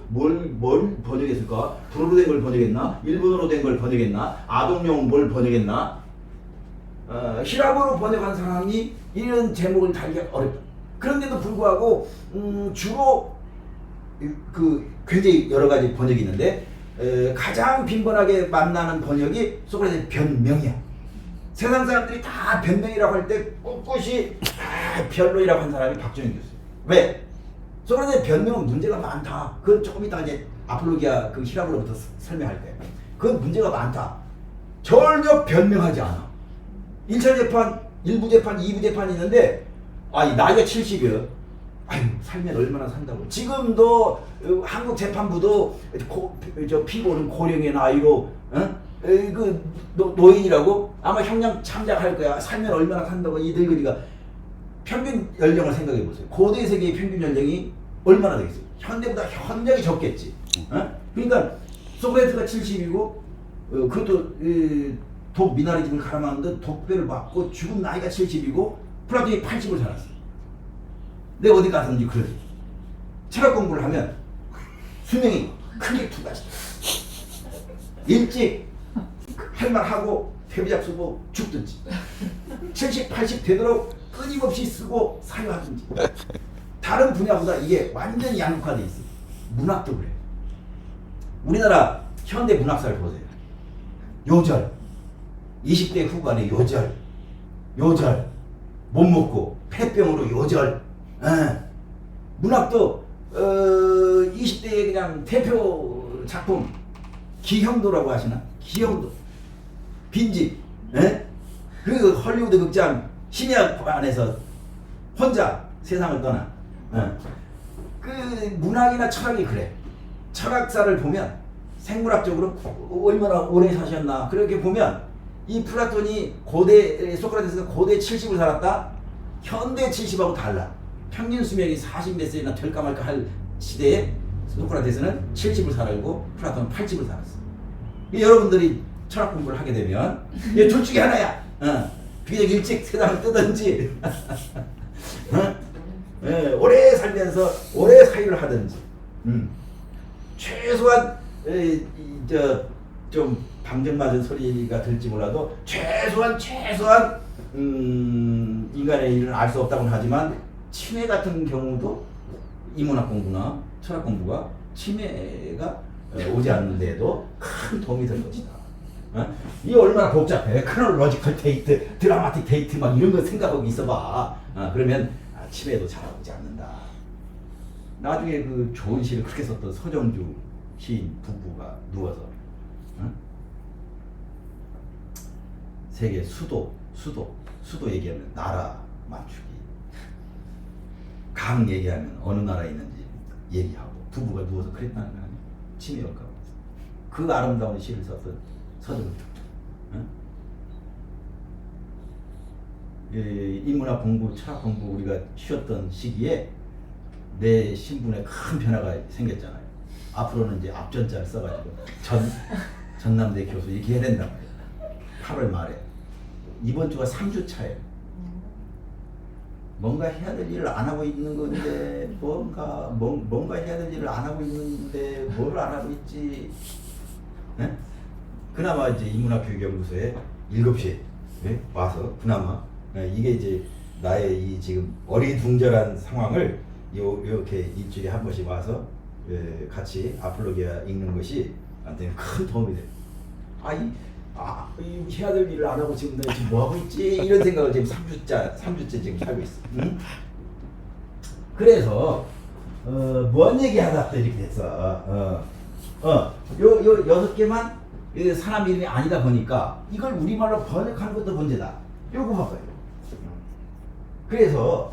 뭘 번역했을까? 불어로 된 걸 번역했나? 일본어로 된 걸 번역했나? 아동용 뭘 번역했나? 히라보로 번역한 사람이 이런 제목을 달기가 어렵다. 그런데도 불구하고 주로 그 굉장히 여러 가지 번역이 있는데 가장 빈번하게 만나는 번역이 소크라테스 변명이야. 세상 사람들이 다 변명이라고 할 때 꿋꿋이 별로이라고 한 사람이 박정희 교수예요. 왜? 소크라테스 변명은 문제가 많다. 그건 조금 이따 이제 아폴로기아 그 히라보로부터 설명할 때. 그건 문제가 많다. 전혀 변명하지 않아. 1차 재판, 1부 재판, 2부 재판이 있는데 나이가 70이요. 아유, 살면 얼마나 산다고. 지금도 한국 재판부도 피고는 고령의 나이로 노인이라고 아마 형량 참작할 거야. 살면 얼마나 산다고. 이 늙은이가 평균 연령을 생각해 보세요. 고대 세계의 평균 연령이 얼마나 되겠어요? 현대보다 현저히 적겠지. 그러니까 소크라테스가 70이고 그것도 독 미나리즘을 갈아먹는데 독배를 맞고 죽은 나이가 70이고 플라톤이 80을 살았어. 내가 어디 가서든지 그러지. 철학 공부를 하면 수명이 크게 두 가지. 일찍 할 말 하고 퇴비약 쓰고 죽든지, 70, 80 되도록 끊임없이 쓰고 사유하든지. 다른 분야보다 이게 완전히 양극화돼 있어. 문학도 그래. 우리나라 현대 문학사를 보세요. 요절, 20대 후반에 요절, 못 먹고 폐병으로 요절. 문학도 20대의 그냥 대표 작품 기형도라고 하시나? 기형도, 빈집, 그 헐리우드 극장 심야 안에서 혼자 세상을 떠나. 그 문학이나 철학이 그래. 철학사를 보면 생물학적으로 얼마나 오래 사셨나 그렇게 보면 이 플라톤이 고대 소크라테스가 고대 70을 살았다. 현대 70하고 달라. 평균 수명이 40몇 세나 될까 말까 할 시대에 소크라테스는 70을 살고 플라톤은 80을 살았어. 여러분들이 철학 공부를 하게 되면 둘 중에 하나야. 비교적 일찍 세상을 뜨든지 오래 살면서 오래 사유를 하든지. 최소한 좀 방정맞은 소리가 들지 몰라도 최소한 인간의 일은 알 수 없다고는 하지만 치매 같은 경우도 인문학 공부나 철학 공부가 치매가 오지 않는데도 큰 도움이 될 것이다. 이게 얼마나 복잡해. 크로놀로지컬 데이트, 드라마틱 데이트 막 이런 거 생각하고 있어봐. 그러면 치매도 잘 오지 않는다. 나중에 그 좋은 시를 그렇게 썼던 서정주 시인 부부가 누워서 세계 수도 얘기하면 나라 맞추기, 강 얘기하면 어느 나라에 있는지 얘기하고, 부부가 누워서 그랬다는 거 아니야? 치매였고. 그 아름다운 시를 썼던 서정주. 인문학 공부, 철학 공부 우리가 쉬었던 시기에 내 신분에 큰 변화가 생겼잖아요. 앞으로는 이제 앞전자를 써가지고 전남대 교수 이렇게 해야 된단 말이에요. 8월 말에. 이번 주가 3주 차예요. 뭔가 해야 될 일을 안 하고 있는 건데 뭔가 해야 될 일을 안 하고 있는데 뭘 안 하고 있지. 네? 그나마 이제 인문학교육연구소에 7시에 와서 그나마 이게 이제 나의 이 지금 어리둥절한 상황을 이렇게 일주일에 한 번씩 와서 같이 아폴로기아 읽는 것이 나한테 큰 도움이 돼요. 이 해야 될 일을 안 하고 지금 내가 지금 뭐 하고 있지? 이런 생각을 지금 3주째 지금 살고 있어. 응? 그래서 뭔 얘기하다 또 이렇게 됐어. 요 6개만 사람 이름이 아니다 보니까 이걸 우리말로 번역하는 것도 문제다. 요거 봐봐요. 그래서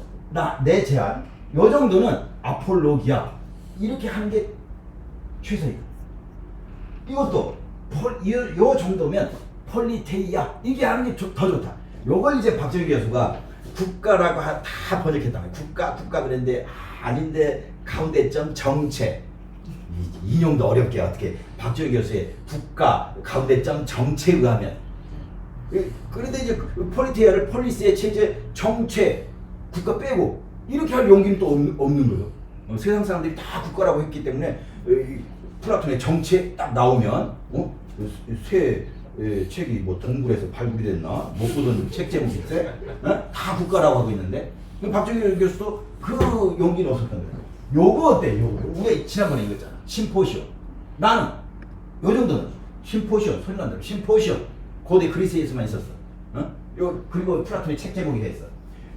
내 제안 요 정도는 아폴로기아 이렇게 하는 게 최선이다. 이것도 요 정도면 폴리테이아 이게 하는 게 더 좋다. 요걸 이제 박정희 교수가 국가라고 다 번역했단 말이야. 국가 그랬는데 아닌데 가운데점 정체 인용도 어렵게 어떻게 박정희 교수의 국가 가운데점 정체에 의하면 그런데 이제 폴리테이아를 폴리스의 체제 정체 국가 빼고 이렇게 할 용기는 또 없는 거예요. 세상 사람들이 다 국가라고 했기 때문에 플라톤의 정체 딱 나오면 새 책이 뭐 동굴에서 발굴이 됐나 못 보던 책 제목이 있대. 다 국가라고 하고 있는데 박정희 교수도 그 용기는 없었던 거예요. 요거 어때? 요거 우리가 지난번에 읽었잖아. 심포시온. 나는 요 정도는 심포시온 소리 난대로 심포시온 고대 그리스에서만 있었어. 그리고 플라톤의 책 제목이 됐어.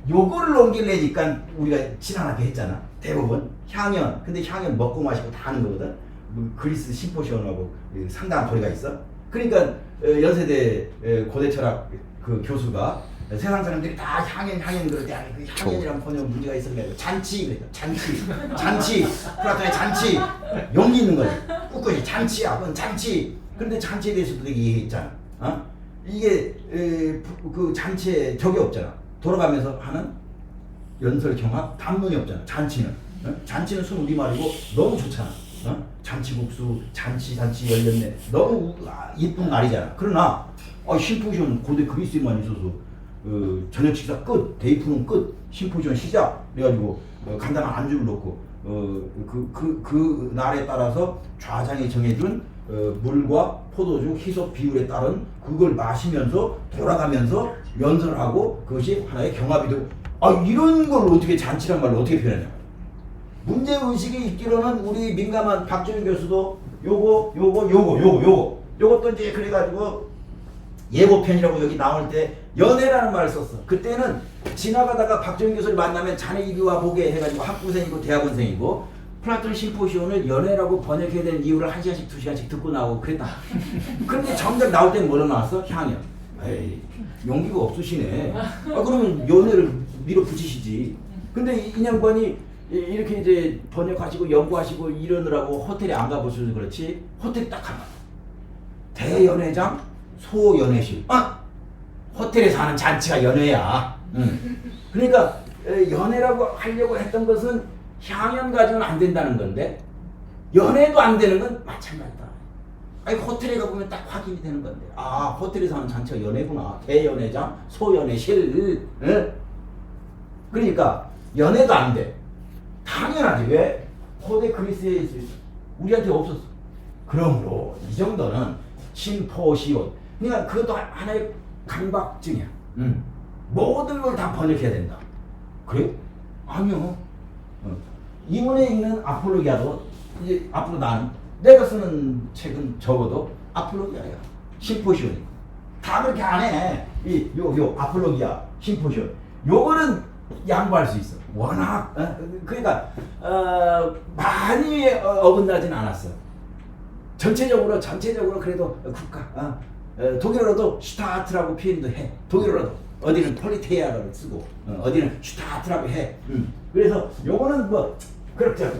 요거를 넘기려니까 우리가 지난하게 했잖아. 대부분 향연. 근데 향연 먹고 마시고 다 하는 거거든. 그리스 심포시온하고 상당한 거리가 있어. 그러니까 연세대 고대 철학 그 교수가 세상 사람들이 다 향연 그럴 때 그 향연이란 번역 문제가 있었는데 잔치 플라톤의 잔치 용기 있는 거지. 꿋꿋이 잔치야 그건 잔치. 그런데 잔치에 대해서도 되게 얘기했잖아. 이게 그 잔치에 적이 없잖아. 돌아가면서 하는 연설 경합 단문이 없잖아. 잔치는 잔치는 순 우리말이고 너무 좋잖아. 잔치국수 잔치 열렸네 너무 이쁜 날이잖아. 그러나 심포지온 고대 그리스에만 있어서 저녁 식사 끝 데이프는 끝 심포지온 시작 그래가지고 간단한 안주를 넣고 그 날에 따라서 좌장이 정해준 물과 포도주 희석 비율에 따른 그걸 마시면서 돌아가면서 연설하고 그것이 하나의 경합이 되고 이런 걸 어떻게 잔치란 말로 어떻게 표현하냐. 문제의식이 있기로는 우리 민감한 박정희 교수도 요것도 이제 그래가지고 예고편이라고 여기 나올 때 연애라는 말을 썼어. 그때는 지나가다가 박정희 교수를 만나면 자네 이리와 보게 해가지고 학부생이고 대학원생이고 플라톤 심포시온을 연애라고 번역해야 되는 이유를 1시간씩 2시간씩 듣고 나오고 그랬다. 그런데 정작 나올 때는 뭐로 나왔어? 향연. 에이 용기가 없으시네. 그러면 연애를 밀어붙이시지. 근데 이 양반이 이렇게 이제 번역하시고 연구하시고 이러느라고 호텔에 안 가보셔서 그렇지 호텔 딱 가면 대연회장 소연회실 호텔에서 하는 잔치가 연회야. 그러니까 연회라고 하려고 했던 것은 향연 가지고는 안 된다는 건데 연회도 안 되는 건 마찬가지다. 호텔에 가보면 딱 확인이 되는 건데 호텔에서 하는 잔치가 연회구나. 대연회장 소연회실. 그러니까 연회도 안 돼. 당연하지. 왜? 고대 그리스에 우리한테 없었어. 그러므로 이 정도는 심포시온. 그러니까 그것도 하나의 강박증이야. 모든 걸 다 번역해야 된다. 그래? 아니요. 이문에 있는 아폴로기아도 이제 앞으로 나는 내가 쓰는 책은 적어도 아폴로기아야. 심포시온이고. 다 그렇게 안 해. 요 아폴로기아, 심포시온. 요거는 양보할 수 있어. 워낙 그러니까 많이 어긋나진 않았어. 전체적으로 그래도 국가 독일어로도 슈타트라고 표현도 해. 독일어로도 어디는 폴리테이아를 쓰고 어디는 슈타트라고 해. 그래서 요거는 뭐 그렇죠.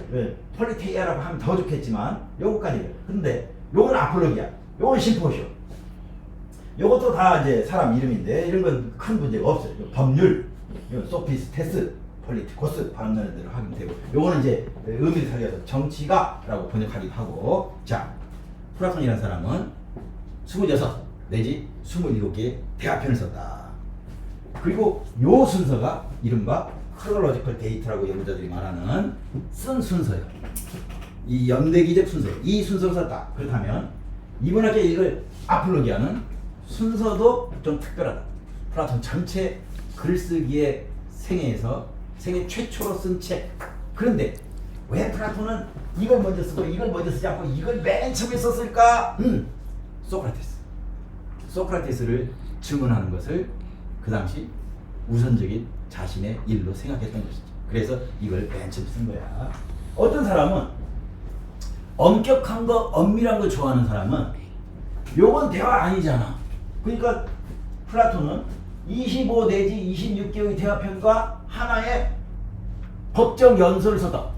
폴리테이아라고 하면 더 좋겠지만 요거까지. 근데 요건 아폴로기아, 요건 심포시온. 요것도 다 이제 사람 이름인데 이런 건 큰 문제가 없어요. 법률 소피스테스 폴리티코스 발음나는 대로 하면 되고 요거는 이제 의미를 살려서 정치가라고 번역하기도 하고. 자, 플라톤이라는 사람은 26 내지 27개의 대화편을 썼다. 그리고 요 순서가 이른바 크로놀로지컬 데이트라고 연구자들이 말하는 쓴 순서예요. 이 연대기적 순서, 이 순서를 썼다. 그렇다면 이분에게 이걸 아폴로기아는 순서도 좀 특별하다. 플라톤 전체 글쓰기의 생애에서 생애 최초로 쓴 책. 그런데 왜 플라톤은 이걸 먼저 쓰고 이걸 먼저 쓰지 않고 이걸 맨 처음에 썼을까? 소크라테스를 증언하는 것을 그 당시 우선적인 자신의 일로 생각했던 것이죠. 그래서 이걸 맨 처음 쓴 거야. 어떤 사람은 엄격한 거, 엄밀한 거 좋아하는 사람은 요건 대화 아니잖아. 그러니까 플라톤은 25 내지 26개의 대화편과 하나의 법정 연설을 썼다.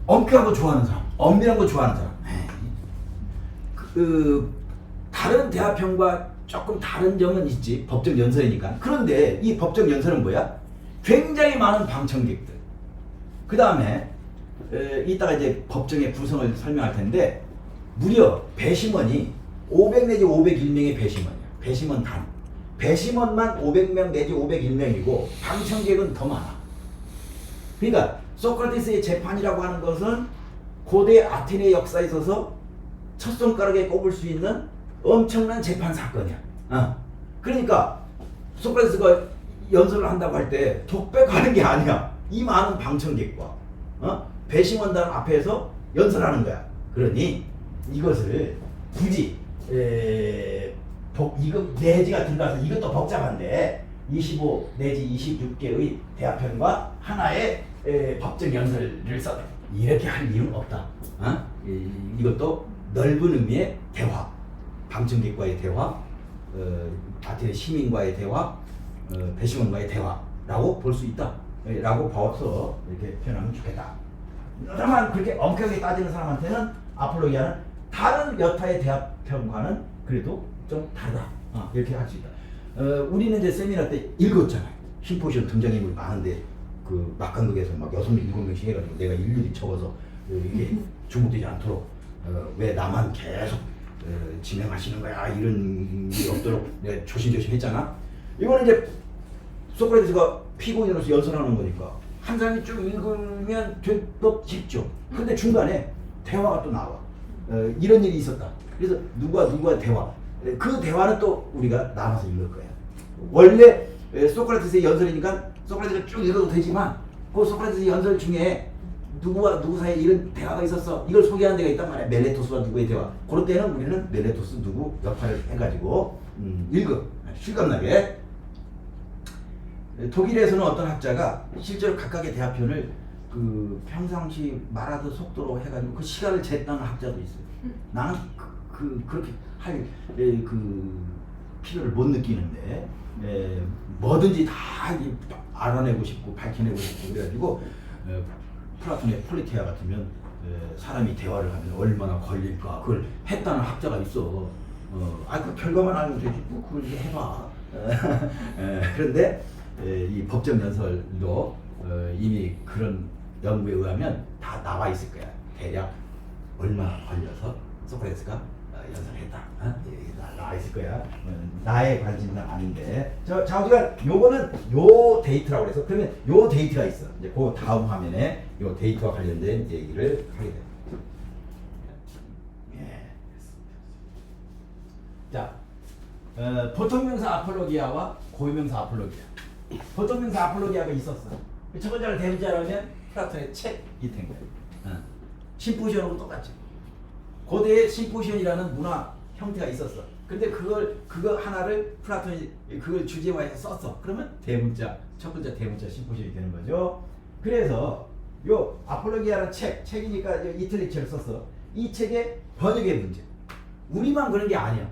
엄격한 거 좋아하는 사람, 엄밀한 거 좋아하는 사람. 다른 대화편과 조금 다른 점은 있지. 법정 연설이니까. 그런데 이 법정 연설은 뭐야? 굉장히 많은 방청객들. 그 다음에 이따가 이제 법정의 구성을 설명할 텐데 무려 배심원이 500 내지 501명의 배심원이야. 배심원 단. 배심원만 500명 내지 501명이고 방청객은 더 많아. 그러니까 소크라테스의 재판이라고 하는 것은 고대 아테네 역사에 있어서 첫 손가락에 꼽을 수 있는 엄청난 재판 사건이야. 그러니까 소크라테스가 연설을 한다고 할 때 독백하는 게 아니야. 이 많은 방청객과 배심원단 앞에서 연설하는 거야. 그러니 이것을 굳이 이거 내지가 들어가서 이것도 복잡한데 25 내지 26개의 대화편과 하나의 법정 연설을 써 이렇게 할 이유는 없다. 이것도 넓은 의미의 대화, 방청객과의 대화, 아테네 시민과의 대화, 배심원과의 대화라고 볼 수 있다. 라고 봐서 이렇게 표현하면 좋겠다. 다만 그렇게 엄격하게 따지는 사람한테는 아폴로기아는 다른 여타의 대화편과는 그래도 좀 다르다. 이렇게 할 수 있다. 우리는 이제 세미나 때 읽었잖아요. 심포시엄 등장인물이 많은데 그 막간극에서 막 6명, 7명씩 해가지고 내가 일일이 적어서 이게 중복되지 않도록 왜 나만 계속 진행하시는 거야 이런 게 없도록 내가 조심조심 했잖아. 이거는 이제 소크라테스가 피고인으로서 연설하는 거니까 한 사람이 쭉 읽으면 될 법 싶죠. 근데 중간에 대화가 또 나와. 이런 일이 있었다. 그래서 누가 대화. 그 대화는 또 우리가 나눠서 읽을 거야. 원래 소크라테스의 연설이니까 소크라테스가 쭉 읽어도 되지만 그 소크라테스 연설 중에 누구와 누구 사이에 이런 대화가 있었어. 이걸 소개하는 데가 있단 말이야. 멜레토스와 누구의 대화. 그럴 때는 우리는 멜레토스 누구 역할을 해가지고 읽어. 실감나게. 독일에서는 어떤 학자가 실제로 각각의 대화편을 그 평상시 말하던 속도로 해가지고 그 시간을 쟀다는 학자도 있어요. 나는 그렇게 할 그 필요를 못 느끼는데 뭐든지 다 알아내고 싶고 밝혀내고 싶고 그래가지고 플라톤의 폴리테아 같으면 사람이 대화를 하면 얼마나 걸릴까 그걸 했다는 학자가 있어. 그 결과만 알면 되지 뭐 그걸 이제 해봐. 그런데 이 법정 연설도 이미 그런 연구에 의하면 다 나와 있을 거야. 대략 얼마나 걸려서 소크라테스가 연설했다. 나와 있을 거야. 나의 관심은 아닌데. 자, 우리가 요거는 요 데이트라고 그래서 그러면 요 데이트가 있어. 이제 그 다음 화면에 요 데이트와 관련된 얘기를 하게 돼. 자, 보통명사 아폴로기아와 고유명사 아폴로기아. 보통명사 아폴로기아가 있었어. 첫 번째를 대문자라면 플라톤의 책이 된 거예요. 심포시언하고 똑같죠. 고대에 심포시언이라는 문화 형태가 있었어. 근데 그거 하나를 플라톤이 그걸 주제화해서 썼어. 그러면 대문자, 첫 번째 대문자 심포시언이 되는 거죠. 그래서 요 아폴로기아라는 책이니까 이틀리처를 썼어. 이 책의 번역의 문제. 우리만 그런 게 아니야.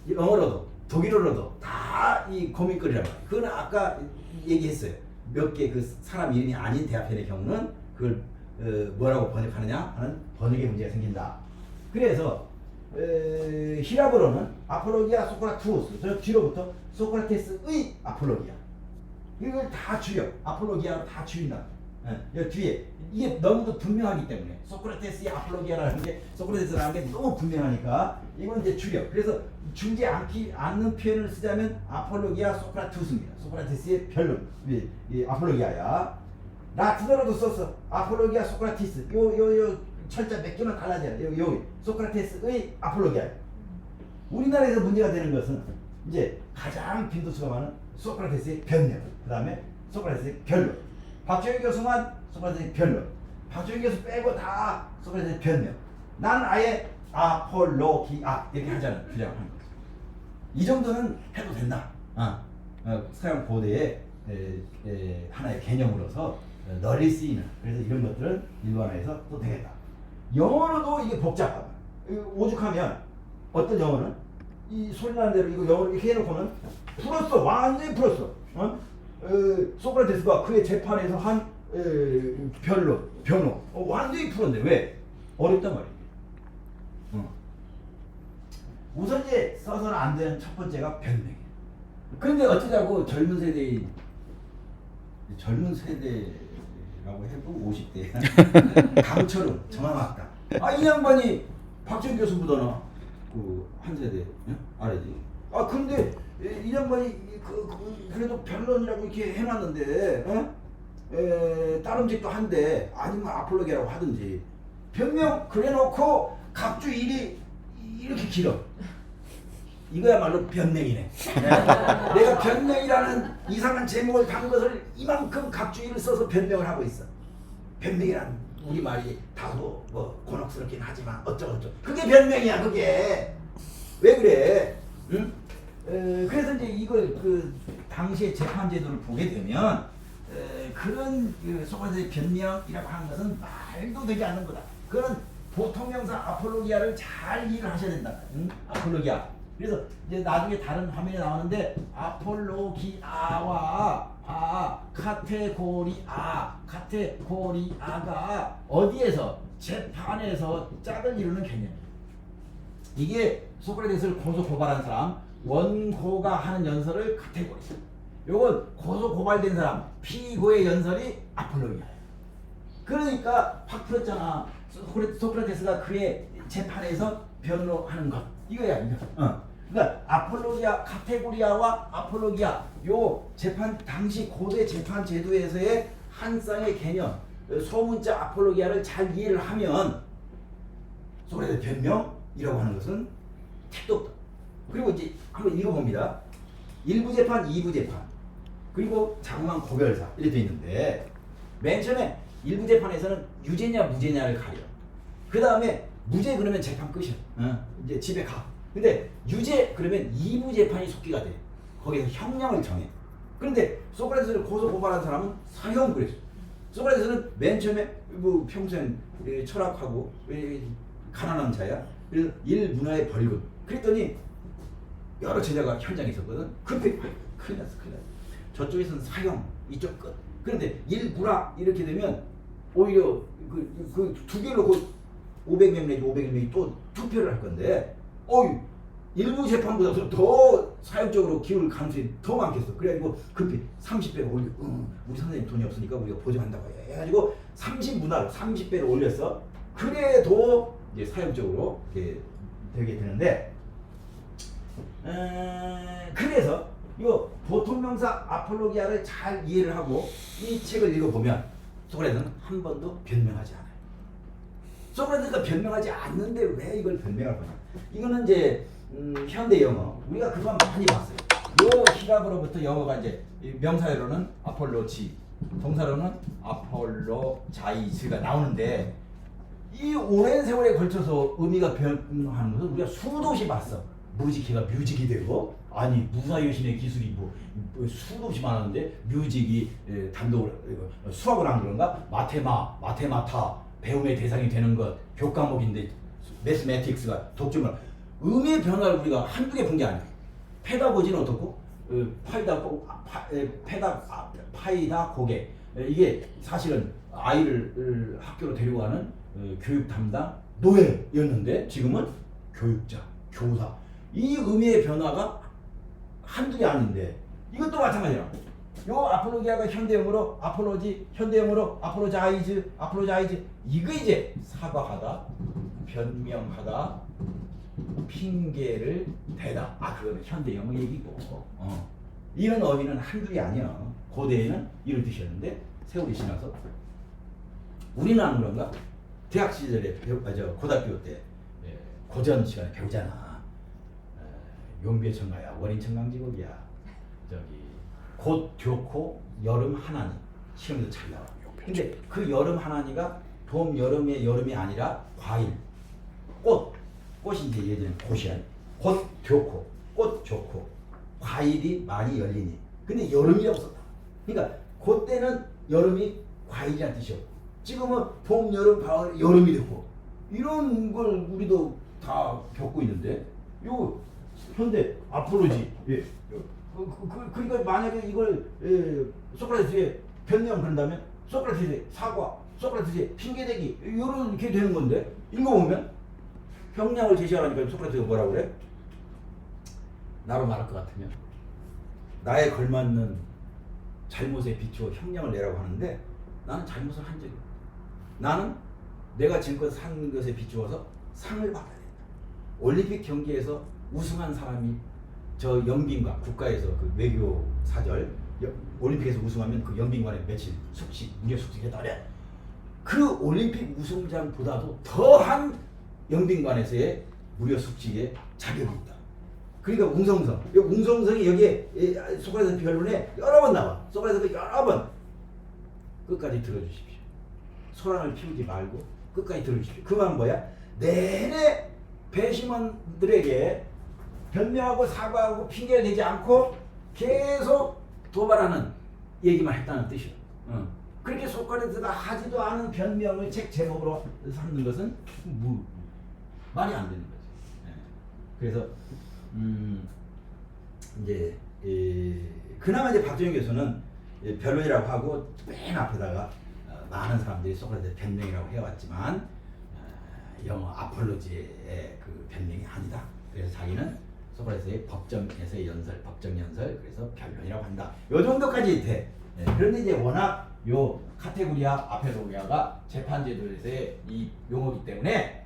영어로도 독일어로도 다 이 고민거리란 말이야. 그거는 아까 얘기했어요. 몇 개 그 사람 이름이 아닌 대화편의 경우는 그걸 뭐라고 번역하느냐 하는 번역의 문제가 생긴다. 그래서 히라브로는 아폴로기아 소크라투스, 저 뒤로부터 소크라테스의 아폴로기아. 이걸 다 줄여. 아폴로기아로 다 줄인다. 여기 뒤에 이게 너무도 분명하기 때문에 소크라테스의 아폴로기아라는 게 소크라테스라는 게 너무 분명하니까 이건 이제 줄여. 그래서 줄지 않는 표현을 쓰자면 아폴로기아 소크라투스입니다. 소크라테스의 변론. 이 아폴로기아야. 라틴어로도 썼어. 아폴로기아 소크라티스. 요 철자 몇 개만 달라져요. 여기 소크라테스의 아폴로기아. 우리나라에서 문제가 되는 것은 이제 가장 빈도수가 많은 소크라테스의 변론. 그 다음에 소크라테스의 변론. 박정희 교수만 소크라테스의 변론. 박준규 교수 빼고 다 소크라테스 변명. 나는 아예 아폴로기아 이렇게 하자는 주장을 하는 거죠. 이 정도는 해도 된다. 서양 고대의 하나의 개념으로서 널리 쓰이는, 그래서 이런 것들은 일반화해서 또 되겠다. 영어로도 이게 복잡하다. 오죽하면 어떤 영어는 이 소리 나는 대로 이거 영어를 이렇게 해놓고는 풀었어. 완전히 풀었어. 소크라테스가 그의 재판에서 한 변호 완전히 풀었네. 왜? 어렵단 말이에요. 우선 이제 써서는 안 되는 첫 번째가 변명이에요. 그런데 어쩌자고 젊은 세대라고 해도 50대 강철은 정황학당. 이 양반이 박정희 교수보다는 한 세대 아래지. 근데 이 양반이 그래도 변론이라고 이렇게 해놨는데 따름직도 한데 아니면 아폴로기라고 하든지 변명 그래놓고 각주 일이 이렇게 길어. 이거야말로 변명이네. 내가 변명이라는 이상한 제목을 단 것을 이만큼 각주의를 써서 변명을 하고 있어. 변명이란 우리 말이 다소 뭐 곤혹스럽긴 하지만 어쩌고저쩌고. 그게 변명이야. 그게 왜 그래? 응? 그래서 이제 이걸 그 당시의 재판 제도를 보게 되면 그런 소크라테스의 변명이라고 하는 것은 말도 되지 않는 거다. 그거는 보통 명사 아폴로기아를 잘 이해를 하셔야 된다. 아폴로기아. 그래서 이제 나중에 다른 화면에 나오는데 아폴로기아와 카테고리아가 어디에서 재판에서 짝을 이루는 개념이에요. 이게 소크라테스를 고소 고발한 사람 원고가 하는 연설을 카테고리. 요건 고소 고발된 사람 피고의 연설이 아폴로기아예요. 그러니까 확 풀었잖아. 소크라테스가 그의 재판에서 변론하는 것 이거야 이거. 그러니까 아폴로기아 카테고리아와 아폴로기아 요 재판 당시 고대 재판 제도에서의 한 쌍의 개념 소문자 아폴로기아를 잘 이해를 하면 소크라테스 변명이라고 하는 것은 택도 없다. 그리고 이제 한번 읽어봅니다. 1부 재판, 2부 재판 그리고 자그마한 고별사 이렇게 돼 있는데 맨 처음에 1부 재판에서는 유죄냐 무죄냐를 가려. 그 다음에 무죄 그러면 재판 끝이야. 이제 집에 가. 근데 유죄 그러면 2부 재판이 속기가 돼. 거기서 형량을 정해. 그런데 소크라테스를 고소 고발한 사람은 사형 그랬어. 소크라테스는 맨 처음에 뭐 평생 철학하고 가난한 자야. 그래서 일문화의 벌금. 그랬더니 여러 제자가 현장에 있었거든. 급해. 큰일 났어. 저쪽에서는 사형, 이쪽 끝. 그런데 일부라 이렇게 되면 오히려 그 두 개로 500명 내지 500명이 또 투표를 할 건데 일부 재판보다 더 사형적으로 기울 가능성이 더 많겠어. 그래가지고 급히 30배로 올려. 우리 선생님 돈이 없으니까 우리가 보증한다고 해가지고 30문화로 30배로 올렸어. 그래도 이제 사형적으로 이렇게 되게 되는데 그래서 이거 보통 명사 아폴로기아를 잘 이해를 하고 이 책을 읽어보면 소크라테스는 한 번도 변명하지 않아요. 소크라테스가 변명하지 않는데 왜 이걸 변명할 거냐? 이거는 이제 현대 영어 우리가 그동안 많이 봤어요. 요 히라브로부터 영어가 이제 명사로는 아폴로지, 동사로는 아폴로자이즈가 나오는데 이 오랜 세월에 걸쳐서 의미가 변하는 것은 우리가 수도 없이 봤어. 무지키가 뮤직이 되고 아니 무사여신의 기술이 뭐 수도 없이 많았는데 뮤직이 단독을 수학을 한 그런가? 마테마타 배움의 대상이 되는 것 교과목인데 매스매틱스가 독점을 의미의 변화를 우리가 한두 개 본 게 아니에요. 페다고지는 어떻고? 파이다 고개 이게 사실은 아이를 학교로 데리고 가는 교육 담당 노예였는데 지금은 교육자, 교사 이 의미의 변화가 한두 개 아닌데 이것도 마찬가지야. 요 아폴로기아가 현대형으로 아폴로지, 현대형으로 아폴로자이즈 이거 이제 사과하다, 변명하다, 핑계를 대다. 그거는 현대형의 얘기고 이런 어휘는 한둘이 아니야. 고대에는 이런 뜻이었는데 세월이 지나서 우리나라는 그런가? 대학 시절에 고등학교 때 고전 시간에 배우잖아. 용비의 청가야 원인청강지곡이야. 곧 교코 여름 하나니 시험에도 잘 나와. 근데 그 여름 하나니가 봄, 여름에 여름이 아니라 과일, 꽃이 이제 예전에 꽃이야. 꽃 좋고, 꽃 좋고, 과일이 많이 열리니. 근데 여름이라고 썼다. 그러니까 그때는 여름이 과일이라는 뜻이었고, 지금은 봄, 여름, 가을, 여름이 됐고, 이런 걸 우리도 다 겪고 있는데, 요 현대 아폴로지. 예. 그러니까 만약에 이걸 소크라테스의 변명 그런다면 소크라테스의 사과, 소크라테스의 핑계대기 이렇게 되는 건데, 읽어보면 형량을 제시하라니까 소크라테스가 뭐라고 그래? 나로 말할 것 같으면 나에 걸맞는 잘못에 비추어 형량을 내라고 하는데, 나는 잘못을 한 적이 없다. 나는 내가 지금껏 산 것에 비추어서 상을 받아야 된다. 올림픽 경기에서 우승한 사람이 저 영빈관, 국가에서 그 외교 사절 올림픽에서 우승하면 그 영빈관에 며칠 숙식, 무료 숙식했다면 그 올림픽 우승장보다도 더한 영빈관에서의 무료 숙식에 자격이 있다. 그러니까 웅성성이 여기에 소크라테스 변론에 여러 번 나와. 소크라테스가 여러 번 끝까지 들어주십시오. 소란을 피우지 말고 끝까지 들어주십시오. 그 말은 뭐야? 내내 배심원들에게 변명하고 사과하고 핑계를 대지 않고 계속 도발하는 얘기만 했다는 뜻이야. 그렇게 소크라테스가 하지도 않은 변명을 책 제목으로 삼는 것은 말이 안 되는 거지. 그래서 이제 그나마 이제 박정희 교수는 변론이라고 하고 맨 앞에다가 많은 사람들이 소크라테스 변명이라고 해왔지만 영어 아폴로지의 그 변명이 아니다. 그래서 자기는 소크라테스의 법정에서의 연설, 법정연설, 그래서 변론이라고 한다. 요 정도까지 돼. 그런데 이제 워낙 요 카테고리아, 아폴로기아가 재판제도에서의 이 용어기 때문에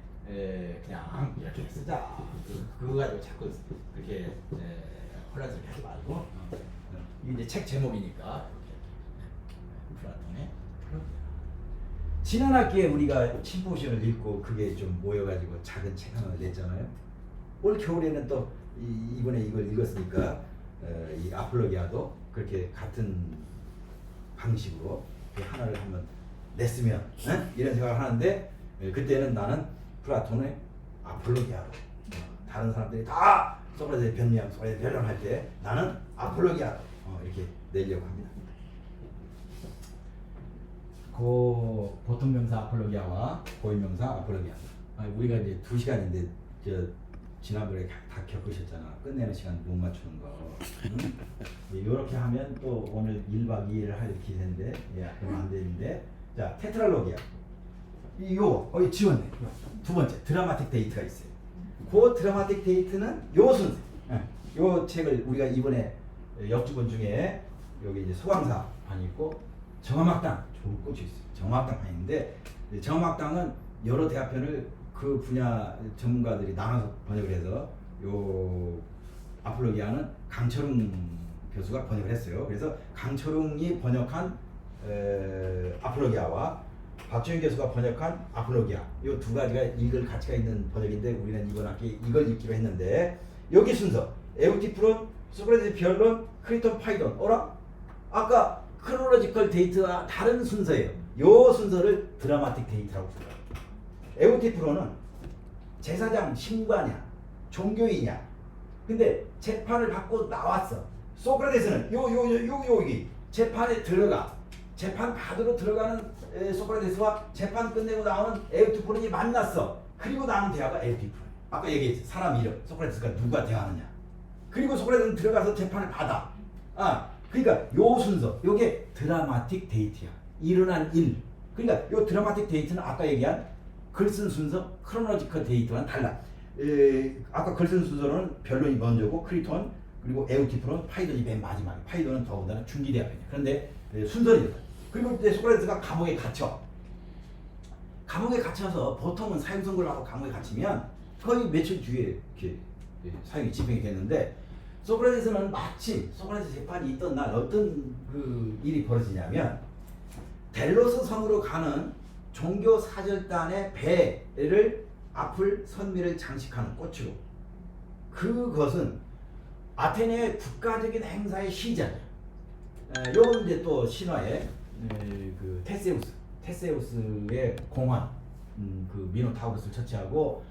그냥 이렇게 쓰자. 그거 가지고 자꾸 그렇게 혼란스럽게 하지 말고 이게 이제 책 제목이니까 플라톤의 지난 학기에 우리가 심포시언을 읽고 그게 좀 모여가지고 작은 책 하나를 냈잖아요. 올 겨울에는 또 이번에 이걸 읽었으니까 이 아폴로기아도 그렇게 같은 방식으로 하나를 한번 냈으면 이런 생각을 하는데, 그때는 나는 플라톤의 아폴로기아로, 다른 사람들이 다 소크라테스의 변명, 소크라테스 변론할 때 나는 아폴로기아로 이렇게 내려고 합니다. 보통 명사 아폴로기아와 고유 명사 아폴로기아. 우리가 이제 2시간인데 지난번에 다 겪으셨잖아. 끝내는 시간 못 맞추는 거. 이렇게 하면 또 오늘 1박 2일 할 기세인데, 그러면 안 되는데. 자, 테트랄로기아. 이거 지웠네. 두 번째 드라마틱 데이트가 있어요. 그 드라마틱 데이트는 요 순서. 요 책을 우리가 이번에 역주본 중에 여기 이제 소강사판이 있고 정화막당 좋은 꽃이 있어요. 정화막당판이 있는데, 정화막당은 여러 대화편을 그 분야 전문가들이 나눠서 번역을 해서 요 아폴로기아는 강철웅 교수가 번역을 했어요. 그래서 강철웅이 번역한 아폴로기아와 박정희 교수가 번역한 아폴로기아, 요 두 가지가 읽을 가치가 있는 번역인데 우리는 이번 학기 이걸 읽기로 했는데, 여기 순서 에우티프론, 소크라테스 변론, 크리톤 파이돈. 아까 크로놀로지컬 데이트와 다른 순서예요. 요 순서를 드라마틱 데이트라고 불러요. 에우티프론은 제사장, 신관이야, 종교인이야. 근데 재판을 받고 나왔어. 소크라테스는 여기 재판에 들어가. 재판 받으러 들어가는 소크라테스와 재판 끝내고 나오는 에우티프론이 만났어. 그리고 나눈 대화가 에우티프론. 아까 얘기했지. 사람 이름. 소크라테스가 누가 대화하느냐. 그리고 소크라테스는 들어가서 재판을 받아. 그러니까 요 순서. 요게 드라마틱 데이트야. 일어난 일. 그러니까 요 드라마틱 데이트는 아까 얘기한 글 쓴 순서, 크로놀로지컬 데이트와는 달라. 아까 글 쓴 순서는 변론이 먼저고 크리톤, 그리고 에우티프론, 파이돈이 맨 마지막에. 파이돈은 더군다나 중기대화편이야. 그런데 순서는 이렇다. 그리고 이제 소크라테스가 감옥에 갇혀. 감옥에 갇혀서 보통은 사형 선고를 하고 감옥에 갇히면 거의 며칠 뒤에 이렇게 사형이 집행이 됐는데, 소크라테스는 마침 소크라테스 재판이 있던 날 어떤 그 일이 벌어지냐면, 델로스 성으로 가는 종교 사절단의 배를 앞을 선미를 장식하는 꽃으로, 그것은 아테네의 국가적인 행사의 시작이야. 요건 이제 또 신화의 그 테세우스의 공환, 그 미노타우루스를 처치하고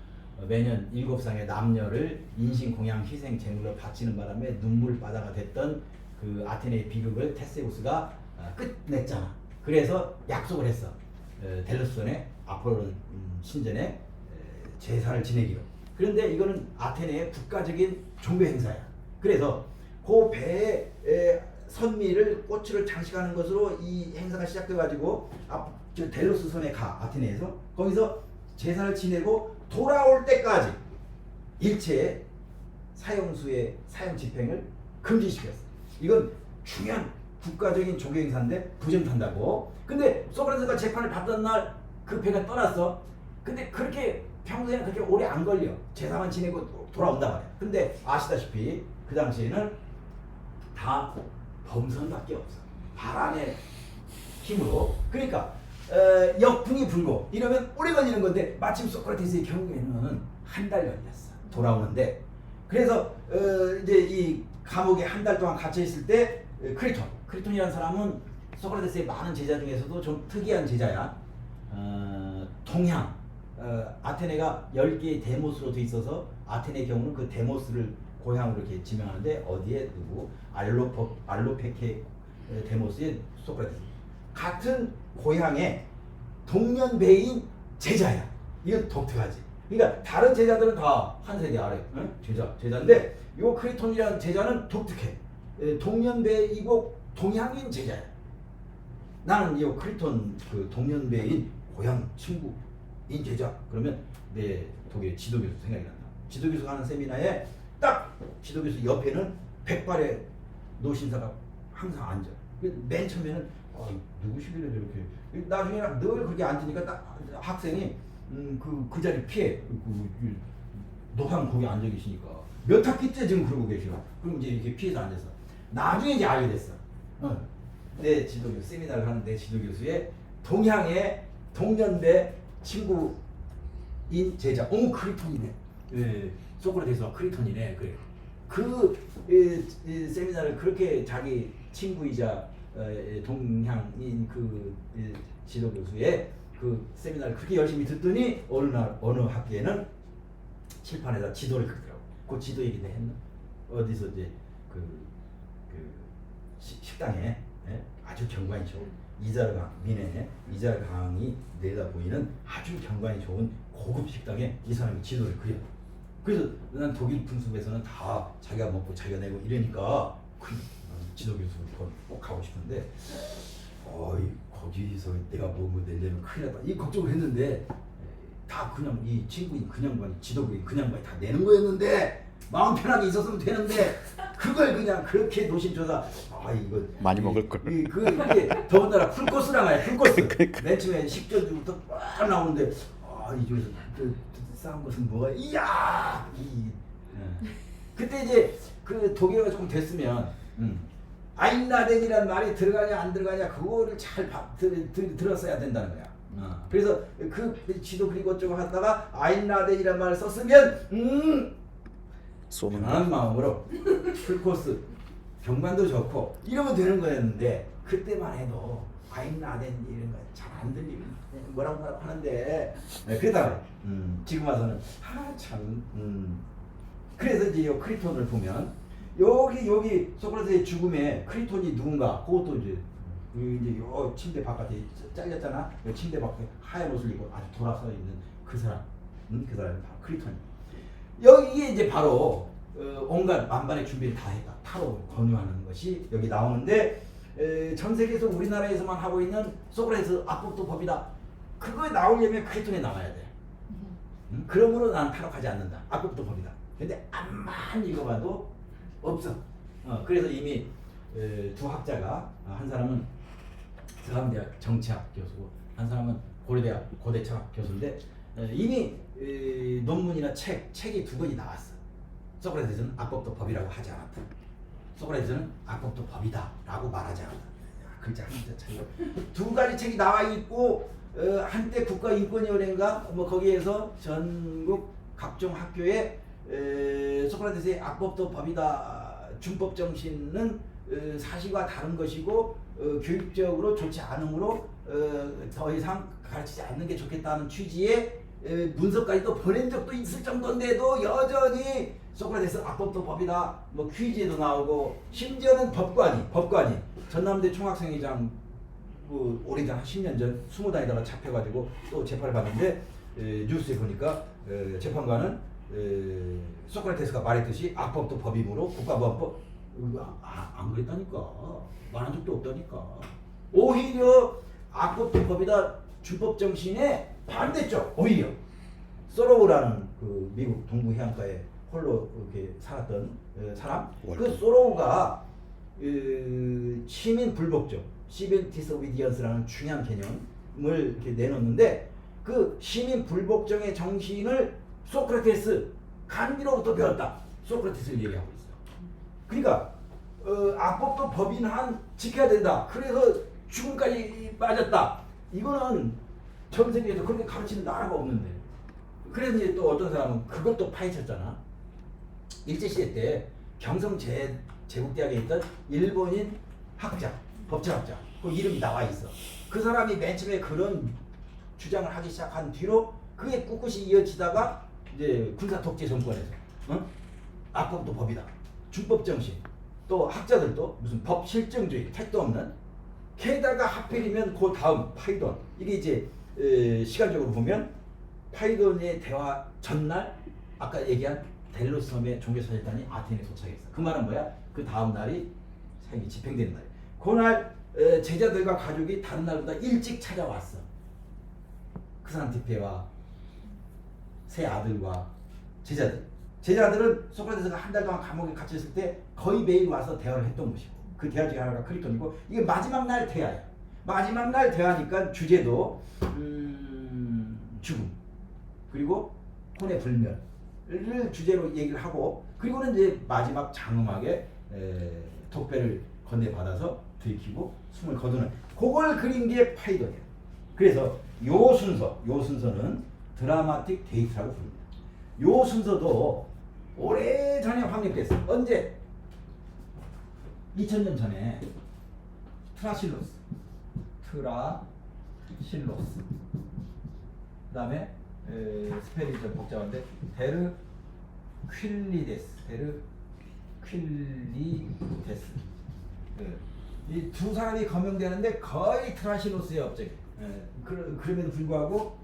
매년 7쌍의 남녀를 인신 공양 희생 제물로 바치는 바람에 눈물바다가 됐던 그 아테네의 비극을 테세우스가 끝냈잖아. 그래서 약속을 했어. 델로스선의 아폴론 신전에 제사를 지내기로. 그런데 이거는 아테네의 국가적인 종교 행사야. 그래서 그 배에 선미를 꽃을 장식하는 것으로 이 행사가 시작돼가지고 저 델로스 선에 가 아테네에서 거기서 제사를 지내고 돌아올 때까지 일체의 사형수의 사형 집행을 금지시켰어. 이건 중요한 국가적인 종교 행사인데 부정탄다고. 근데 소크라테스가 재판을 받던 날 그 배가 떠났어. 근데 그렇게 평소에는 그렇게 오래 안 걸려. 제사만 지내고 돌아온단 말이야. 근데 아시다시피 그 당시에는 다 범선밖에 없어. 바람의 힘으로. 그러니까 역풍이 불고 이러면 오래 걸리는 건데 마침 소크라테스의 경우에는 한 달 걸렸어. 돌아오는데. 그래서 이제 이 감옥에 한 달 동안 갇혀 있을 때 크리톤이라는 사람은 소크라테스의 많은 제자 중에서도 좀 특이한 제자야. 동향. 아테네가 10개의 데모스로 돼 있어서 아테네의 경우는 그 데모스를 고향으로 이렇게 지명하는데 어디에 누구 알로페케 데모스의 소크라테스 같은 고향의 동년배인 제자야. 이건 독특하지. 그러니까 다른 제자들은 다 한 세대 아래 제자인데 요 크리톤이라는 제자는 독특해. 동년배이고 동향인 제자야. 나는 이 크리톤 그 동년배인 고향 친구인 제자. 그러면 내 독일 지도교수 생각이 난다. 지도교수가 하는 세미나에 딱 지도교수 옆에는 백발의 노신사가 항상 앉아. 맨 처음에는 누구시길래 저렇게. 나중에 늘 그렇게 앉으니까 딱 학생이 그 자리 피해. 노상 거기 앉아 계시니까 몇 학기째 지금 그러고 계셔. 그럼 이제 이렇게 피해서 앉아서 나중에 이제 알게 됐어. 내 지도교수 세미나를 하는 내 지도교수의 동향의 동년배 친구인 제자. 크리톤이네. 소크라테스와 크리톤이네. 그래. 세미나를 그렇게 자기 친구이자 동향인 그 지도교수의 그 세미나를 그렇게 열심히 듣더니 어느 학기에는 칠판에다 지도를 긁더라고. 그 지도 얘기도 했나? 어디서 이제 그 식당에 아주 경관이 좋은 이자르강 미네 이자르강이 내다 보이는 아주 경관이 좋은 고급 식당에 이 사람이 지도를 그려. 그래서 난 독일 풍습에서는 다 자기가 먹고 자기가 내고 이러니까 지도 교수 꼭 가고 싶은데 거기서 내가 먹고 내려면 큰일 났다 이 걱정을 했는데 다 그냥 이 친구인 그냥반이 지도부인 그냥반이 다 내는 거였는데 마음 편하게 있었으면 되는데 그걸 그냥 그렇게 노심초사 이거 많이 먹을 걸. 그게 더군다나 풀코스란 말이야. 풀코스. 맨 처음에 식전주부터 막 나오는데 이 중에서 싸운 것은 뭐가 이야 그때 이제 그 독일어가 조금 됐으면 아인라덴이란 말이 들어가냐 안 들어가냐 그거를 잘 들었어야 된다는 거야. 그래서 그 지도 그리고 어쩌고 하다가 아인라덴이란 말을 썼으면 편안한 마음으로 풀코스 경관도 좋고 이러면 되는 거였는데 그때만 해도 아인라덴 이런 거 잘 안 들리면 뭐라고 하는데 그러다가 지금 와서는 참 그래서 이제 이 크리톤을 보면 여기 소크라테스의 죽음에 크리톤이 누군가 그것도 이제 요 침대 바깥에 잘렸잖아. 요 침대 밖에 하얀 옷을 입고 아주 돌아서 있는 그 사람 그 사람이 바로 크리톤이. 여기에 이제 바로 온갖 만반의 준비를 다 했다. 타로 권유하는 것이 여기 나오는데 전 세계에서 우리나라에서만 하고 있는 소크라테스 악법도 법이다. 그거에 나오려면 크리톤에 나와야 돼. 그러므로 난 타락하지 않는다. 악법도 법이다. 근데 암만 읽어봐도 없어. 그래서 이미 두 학자가 한 사람은 서강대학 정치학 교수고 한 사람은 고려대학 고대철학 교수인데 이미 논문이나 책이 두 권이 나왔어. 소크라테스는 악법도 법이라고 하지 않았다. 소크라테스는 악법도 법이다 라고 말하지 않았다. 글자 한자 차이로 두 가지 책이 나와 있고 한때 국가인권위원회인가 뭐 거기에서 전국 각종 학교에 소크라테스의 악법도 법이다 준법 정신은 사실과 다른 것이고 교육적으로 좋지 않으므로 더 이상 가르치지 않는 게 좋겠다는 취지의 문서까지 또 보낸 적도 있을 정도인데도 여전히 소크라테스 악법도 법이다 뭐 퀴즈에도 나오고 심지어는 법관이 전남대 총학생회장 오래전 한 10년 전 20다니다가 잡혀가지고 또 재판을 받는데 뉴스에 보니까 재판관은 소크라테스가 말했듯이 악법도 법이므로 국가보안법 안 그랬다니까 말한 적도 없다니까 오히려 악법도 법이다 준법 정신에 반대쪽 오히려 소로우라는 그 미국 동부 해안가에 홀로 이렇게 살았던 사람 그 소로우가 시민 불복종 시빌 디스오비디언스라는 중요한 개념을 이렇게 내놓는데 그 시민 불복종의 정신을 소크라테스 간디로부터 배웠다. 소크라테스를 얘기하고 있어요. 그러니까 악법도 법인 한 지켜야 된다. 그래서 죽음까지 빠졌다. 이거는 전 세계에서 그렇게 가르치는 나라가 없는데. 그래서 이제 또 어떤 사람은 그걸 또 파헤쳤잖아. 일제시대 때 경성 제국대학에 있던 일본인 학자, 법제학자, 그 이름이 나와 있어. 그 사람이 맨 처음에 그런 주장을 하기 시작한 뒤로 그게 꿋꿋이 이어지다가 이제 군사 독재 정권에서 악법도 법이다. 준법 정신. 또 학자들도 무슨 법 실정주의, 택도 없는. 게다가 하필이면 그 다음 파이돈. 이게 이제 시간적으로 보면 파이돈의 대화 전날 아까 얘기한 델로스 섬의 종교사절단이 아테네에 도착했어. 그 말은 뭐야? 그 다음 날이 사형이 집행되는 날. 그날 제자들과 가족이 다른 날보다 일찍 찾아왔어. 크산티페와 세 아들과 제자들은 소크라테스가 한 달 동안 감옥에 갇혔을 때 거의 매일 와서 대화를 했던 것이고 그 대화 중에 하나가 크리톤이고 이게 마지막 날 대화야. 마지막 날 대화니까 주제도 죽음 그리고 혼의 불멸을 주제로 얘기를 하고 그리고는 이제 마지막 장엄하게 독배를 건네받아서 들키고 숨을 거두는 그걸 그린 게 파이돈이야. 그래서 요 순서는 드라마틱 데이트라고 부릅니다. 요 순서도 오래전에 확립됐어. 언제? 2000년 전에 트라실로스 그 다음에 스펠이 좀 복잡한데 데르퀼리데스 이 두 사람이 거명되는데 거의 트라실로스의 업적이 그럼에도 불구하고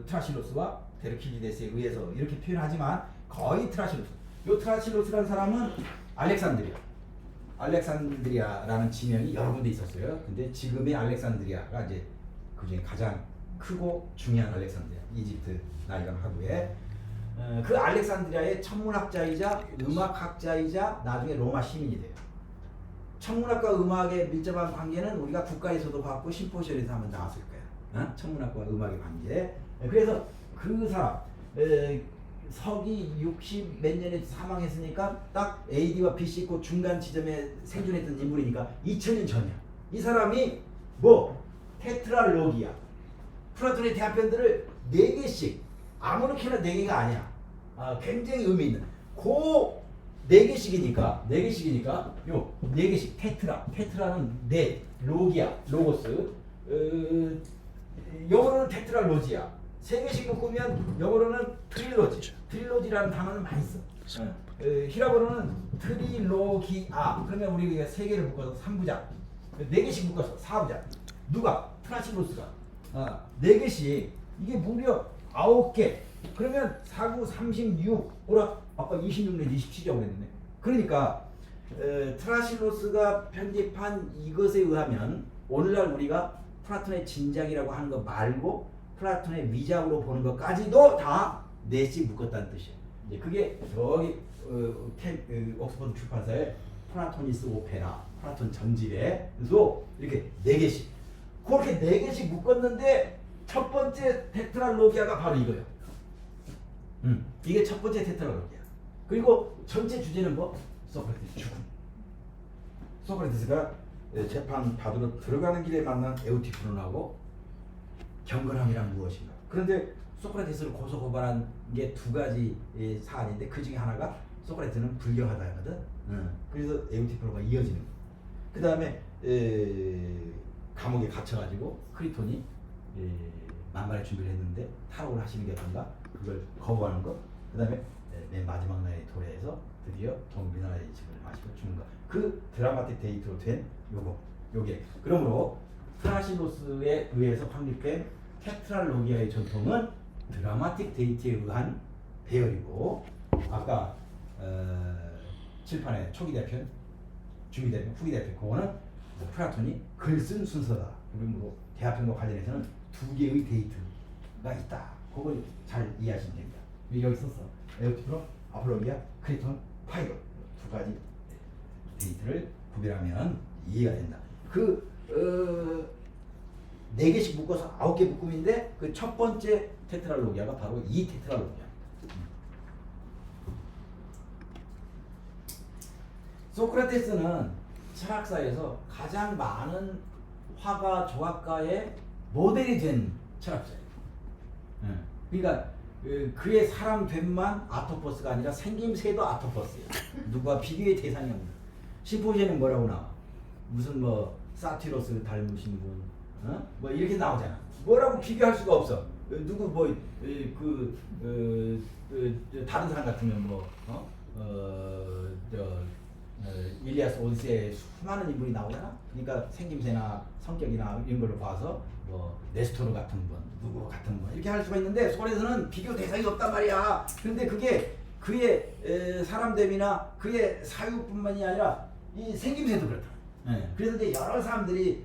트라실로스와 데르퀼리데스에 의해서 이렇게 표현하지만 거의 트라실로스. 요 트라실로스라는 사람은 알렉산드리아라는 지명이 여러 군데 있었어요. 근데 지금의 알렉산드리아가 이제 그 중에 가장 크고 중요한 알렉산드리아, 이집트 나이강 하구에 그 알렉산드리아의 천문학자이자 음악학자이자 나중에 로마 시민이 돼요. 천문학과 음악의 밀접한 관계는 우리가 국가에서도 봤고 심포시엄에서 한번 나왔을 거야. 천문학과 음악의 관계. 그래서 그 사람 서기 60 몇 년에 사망했으니까 딱 AD와 BC 그 중간 지점에 생존했던 인물이니까 2000년 전이야. 이 사람이 테트랄로기야. 플라톤의 대화편들을 4개씩 아무렇게나 4개가 아니야. 굉장히 의미 있는 그 4개씩이니까 요 4개씩 테트라는 로기야 로고스 영어로는 테트랄로지야. 3개씩 묶으면 영어로는 트릴로지라는 단어는 많이 써. 히라보로는 트릴로기아. 그러면 우리가 3개를 묶어서 3부작, 4개씩 묶어서 4부작. 누가? 트라실로스가 4개씩 이게 무려 9개. 그러면 4, 9, 36 아까 26년 27이라고 그랬는데 그러니까 트라실로스가 편집한 이것에 의하면 오늘날 우리가 플라톤의 진작이라고 하는 거 말고 플라톤의 위작으로 보는 것까지도 다 4씩 묶었다는 뜻이에요. 이제 그게 저기 옥스퍼드 출판사의 플라토니스 오페라, 플라톤 전집에서 이렇게 4개씩 그렇게 4개씩 묶었는데 첫 번째 테트랄로기아가 바로 이거예요. 이게 첫 번째 테트랄로기아. 그리고 전체 주제는 뭐? 소크라테스 죽음. 소크라테스가 재판 받으러 들어가는 길에 만난 에우티크론하고 경건함이란 무엇인가. 그런데 소크라테스를 고소고발한 게 2가지 사안인데 그 중에 하나가 소크라테스는 불경하다 하거든. 그래서 에우티프로가 이어지는 거야. 그 다음에 감옥에 갇혀가지고 크리톤이 만반의 준비를 했는데 탈옥을 하시는 게 어떤가? 그걸 거부하는 거. 그 다음에 맨 마지막 날의 도래에서 드디어 동비나라의 집을 마시고 죽는 거. 그 드라마틱 데이트로 된 요게. 그러므로 트라시노스에 의해서 확립된 테트랄로기아의 전통은 드라마틱 데이트에 의한 배열이고, 아까 칠판의 초기 대편, 중기 대편, 후기 대편, 그거는 플라톤이 글 쓴 순서다. 그러므로 대화편과 관련해서는 두 개의 데이트가 있다. 그걸 잘 이해하시면 됩니다. 여기 썼어. 에우티프로, 아폴로기아, 크리톤, 파이로 두 가지 데이트를 구별하면 이해가 된다. 네 개씩 묶어서 9개 묶음인데 그 첫 번째 테트랄로기아가 바로 이 테트랄로기아. 소크라테스는 철학사에서 가장 많은 화가 조각가의 모델이 된 철학자예요. 그러니까 그의 사람 된만 아토포스가 아니라 생김새도 아토포스예요. 누가 비교의 대상이 없는. 심포지에는 뭐라고 나와? 무슨 뭐 사티로스 닮으신 분, 뭐 이렇게 나오잖아. 뭐라고 비교할 수가 없어. 누구 뭐 다른 사람 같으면 일리아스 오디세이에 수많은 인물이 나오잖아. 그러니까 생김새나 성격이나 이런 걸로 봐서 뭐 네스토르 같은 분, 누구 같은 분 이렇게 할 수가 있는데 소크라테스는 비교 대상이 없단 말이야. 그런데 그게 그의 사람됨이나 그의 사유뿐만이 아니라 이 생김새도 그렇다. 그래서 이제 여러 사람들이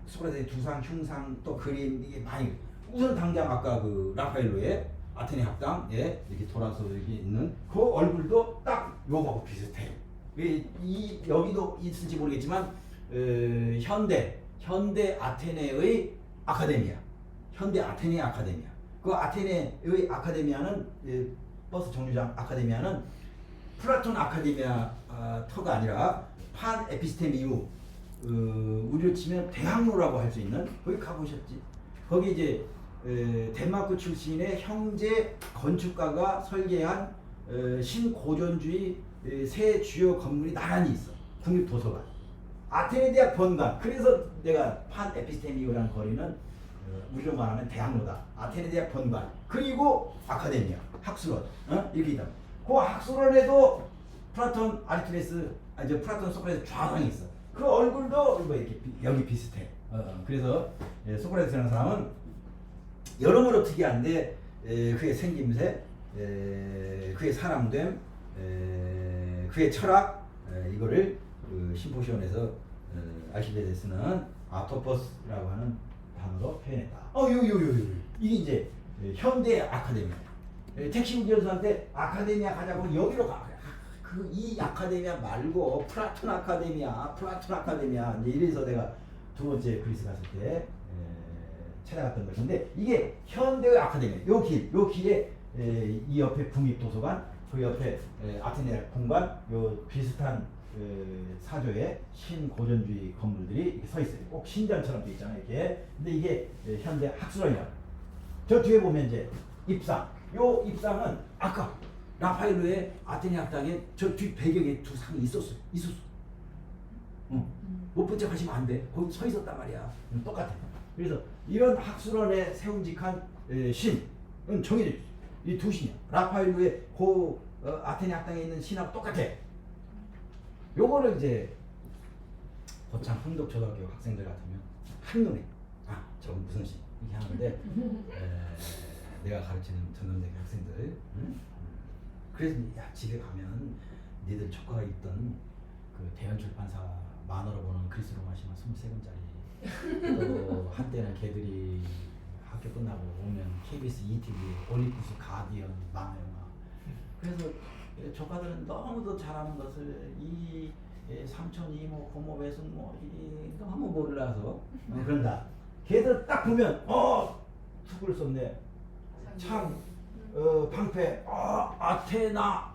소크라테스의 두상, 흉상, 또 그림 이게 많이. 우선 당장 아까 그 라파엘로의 아테네 학당에 이렇게 돌아서 이렇게 있는 그 얼굴도 딱 요거하고 비슷해요. 여기도 있을지 모르겠지만 현대 아테네의 아카데미아, 현대 아테네 아카데미아. 그 아테네의 아카데미아는 버스 정류장 아카데미아는 플라톤 아카데미아 터가 아니라 판 에피스테미우, 우리로 치면 대학로라고 할 수 있는 거기 가보셨지? 거기 이제 덴마크 출신의 형제 건축가가 설계한 신고전주의 세 주요 건물이 나란히 있어. 국립도서관, 아테네 대학 본관. 그래서 내가 판 에피스테미우라는 거리는 우리로 말하면 대학로다. 아테네 대학 본관, 그리고 아카데미아, 학술원, 이렇게 있다. 그 학술원에도 플라톤, 아리스토텔레스, 플라톤, 소크라테스 좌상이 있어. 그 얼굴도 뭐 이렇게 여기 비슷해. 그래서 소크라테스라는 사람은 여러모로 특이한데 그의 생김새, 그의 사람됨, 그의 철학, 이거를 그 심포시온에서 알키비데스는 아토포스라고 하는 단어로 표현했다. 이게 이제 현대 아카데미아. 택시 운전수한테 아카데미아 가자고 여기로 가. 이 아카데미아 말고 플라톤 아카데미아 이제 이래서 내가 두 번째 그리스 갔을 때 찾아갔던 것인데, 이게 현대의 아카데미아. 요 길에 이 옆에 국립도서관, 그 옆에 아테네 공관, 요 비슷한 사조의 신고전주의 건물들이 이렇게 서 있어요. 꼭 신전처럼 돼 있잖아요, 이렇게. 근데 이게 현대 학술원이야. 저 뒤에 보면 이제 입상. 요 입상은 아까 라파엘로의 아테네 학당에 저 뒤 배경에 두 상이 있었어. 못 본 척 하시면 안 돼. 거기 서 있었단 말이야. 똑같아. 그래서 이런 학술원에 세움직한 신은 정해져 있어. 이 두 신이야. 라파엘로의 아테네 학당에 있는 신하고 똑같아. 요거를 이제 고창 흥덕초등학교 학생들 같으면 한눈에 저건 무슨 신 이렇게 하는데 내가 가르치는 전남대학교 학생들, 그래서 집에 가면 니들 조카가 있던 그 대현출판사 만화로 보는 그리스 로마 시만 23권짜리 또 한때는 걔들이 학교 끝나고 오면 KBS ETV 올림푸스 가디언 만화 영화. 그래서 조카들은 너무도 잘하는 것을 이 삼촌, 이모, 고모, 외숙모 너무 몰라서 그런다. 걔들 딱 보면 툭을 썼네. 참 방패, 아테나,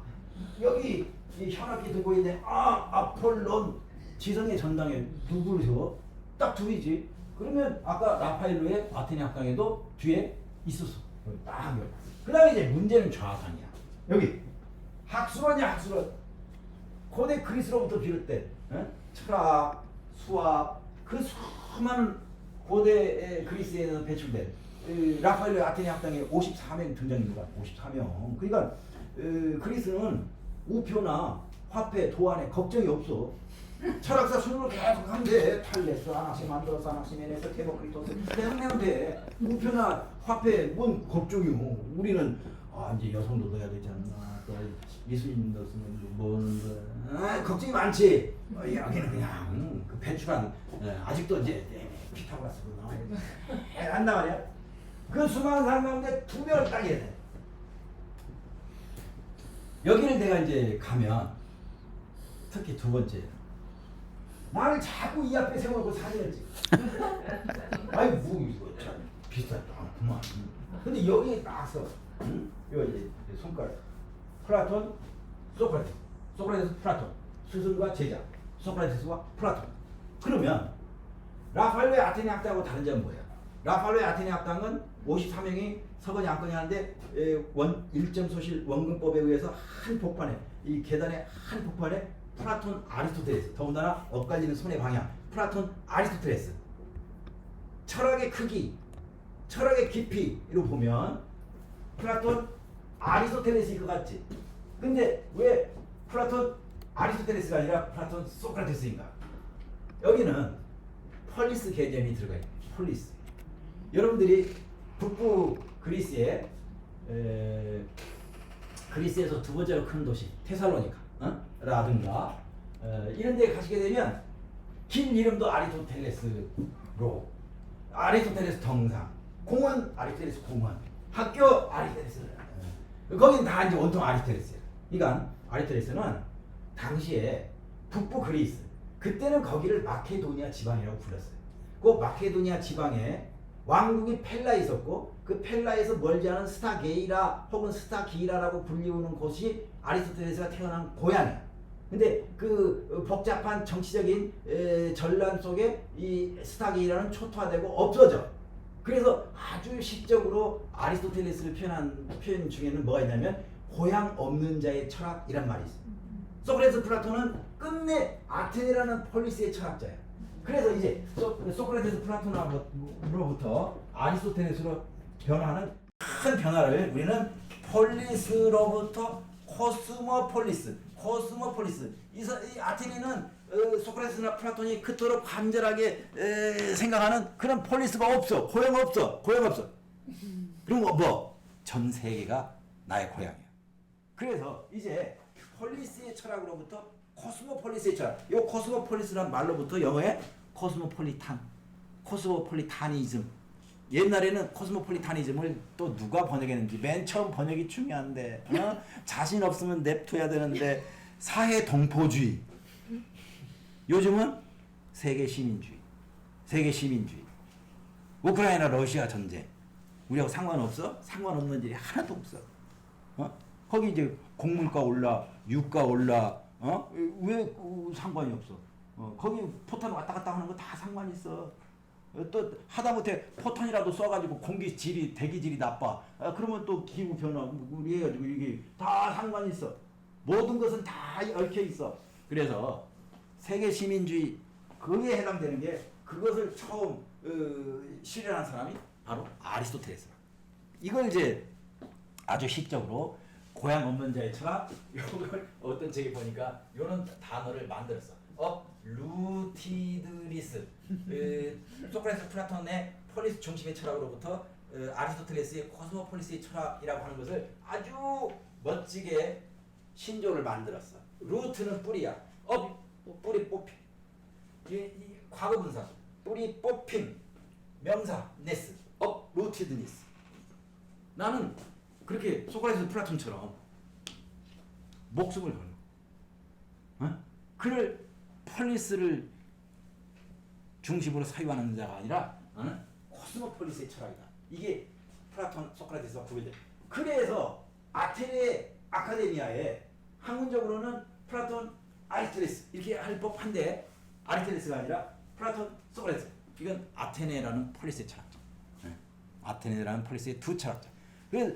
여기 이 현악기 들고 있네. 아폴론, 지성의 전당에 누구죠? 딱 둘이지. 그러면 아까 라파엘로의 아테네 학당에도 뒤에 있었어. 딱 여기. 그 다음에 이제 문제는 좌상이야. 여기 학술원이야 학술원. 고대 그리스로부터 비롯된 철학, 수학 그 수많은 고대 그리스에서 배출된 라파엘로 아테네 학당에 54명 등장인물가 54명. 그러니까 그리스는 우표나 화폐, 도안에 걱정이 없어. 철학사 수능을 계속 하면 돼. 탈레스, 아나시만드로스, 아나시메네스, 데모크리토스 계속 내면 돼. 우표나 화폐 뭔 걱정이요. 우리는 이제 여성도 넣어야 되지 않나. 또 미술인 넣었으면 뭐는 걱정이 많지. 여기는 그냥 그 배출한 아직도 이제 피타고라스도 나와야 돼. 한단 말이야. 그 수많은 사람 가운데 2명을 딱 해야 돼. 여기를 내가 이제 가면 특히 두 번째 나를 자꾸 이 앞에 세워놓고 사진을 찍어. 아이 뭐 이거 참 비싸도 않구만. 근데 여기에 나서 이거 이제 손가락 플라톤, 소크라테스, 소크라테스, 플라톤, 스승과 제자, 소크라테스와 플라톤. 그러면 라파엘로의 아테네 학당하고 다른 점은 뭐야? 라파엘로의 아테네 학당은 54명이 서거니 안거니 하는데 1점 소실 원근법에 의해서 한 복판에 이 계단의 한 복판에 플라톤, 아리스토텔레스, 더군다나 엇갈리는 손의 방향 플라톤, 아리스토텔레스. 철학의 크기, 철학의 깊이로 보면 플라톤, 아리스토텔레스일 것 같지? 근데 왜 플라톤, 아리스토텔레스가 아니라 플라톤, 소크라테스인가? 여기는 폴리스 개념이 들어가 있는 폴리스. 여러분들이 북부 그리스에 그리스에서 두 번째로 큰 도시 테살로니카 라든가 이런 데 가시게 되면 길 이름도 아리스토텔레스로 아리스토텔레스 정상, 공원 아리스토텔레스 공원, 학교 아리스토텔레스 거기는 다 이제 온통 아리스토텔레스예요. 그러니까 아리스토텔레스는 당시에 북부 그리스 그때는 거기를 마케도니아 지방이라고 불렀어요. 그 마케도니아 지방에 왕국이 펠라에 있었고 그 펠라에서 멀지 않은 스타게이라 혹은 스타기라라고 불리우는 곳이 아리스토텔레스가 태어난 고향이야. 근데 그 복잡한 정치적인 전란 속에 이 스타게이라는 초토화되고 없어져. 그래서 아주 시적으로 아리스토텔레스를 표현한 표현 중에는 뭐가 있냐면 고향 없는 자의 철학이란 말이 있어. 소크라테스, 플라톤은 끝내 아테네라는 폴리스의 철학자야. 그래서 이제 소크라테스, 플라톤으로부터 아리스토텔레스로 변화하는 큰 변화를 우리는 폴리스로부터 코스모폴리스, 이 아테네는 소크라테스나 플라톤이 그토록 간절하게 생각하는 그런 폴리스가 없어. 고향 없어. 그리고 뭐? 전 세계가 나의 고향이야. 그래서 이제 폴리스의 철학으로부터 코스모폴리스의 철학. 이 코스모폴리스란 말로부터 영어에 코스모폴리타니즘. 옛날에는 코스모폴리타니즘을 또 누가 번역했는지 맨 처음 번역이 중요한데 자신 없으면 냅둬야 되는데 사회 동포주의. 요즘은 세계 시민주의. 우크라이나 러시아 전쟁. 우리하고 상관없어? 상관없는 일이 하나도 없어. 거기 이제 곡물가 올라, 유가 올라, 왜 상관이 없어? 거기 포탄 왔다 갔다 하는 거 다 상관이 있어. 또 하다못해 포탄이라도 쏴가지고 공기질이, 대기질이 나빠. 그러면 또 기후 변화, 우리 해가지고 이게 다 상관이 있어. 모든 것은 다 얽혀 있어. 그래서 세계 시민주의 거기에 해당되는 게 그것을 처음 실현한 사람이 바로 아리스토텔레스. 이걸 이제 아주 시적으로 고향 없는 자의 철학, 이걸 어떤 책에 보니까 이런 단어를 만들었어. 루티드리스, 소크라테스, 플라톤의 폴리스 중심의 철학으로부터 아리스토텔레스의 코스모폴리스의 철학이라고 하는 것을 아주 멋지게 신조를 만들었어. 루트는 뿌리야. 뿌리 뽑힘. 이 과거 분사. 뿌리 뽑힘. 명사 네스. 루티드니스. 나는 그렇게 소크라테스, 플라톤처럼 목숨을 걸고 그를 폴리스를 중심으로 사유하는 자가 아니라 코스모폴리스의 철학이다. 이게 플라톤, 소크라테스와 구별돼. 그래서 아테네 아카데미아에 학문적으로는 플라톤, 아리스토텔레스 이렇게 할 법한데 아리스토텔레스가 아니라 플라톤, 소크라테스. 이건 아테네라는 폴리스의 철학자. 아테네라는 폴리스의 두 철학자. 그래서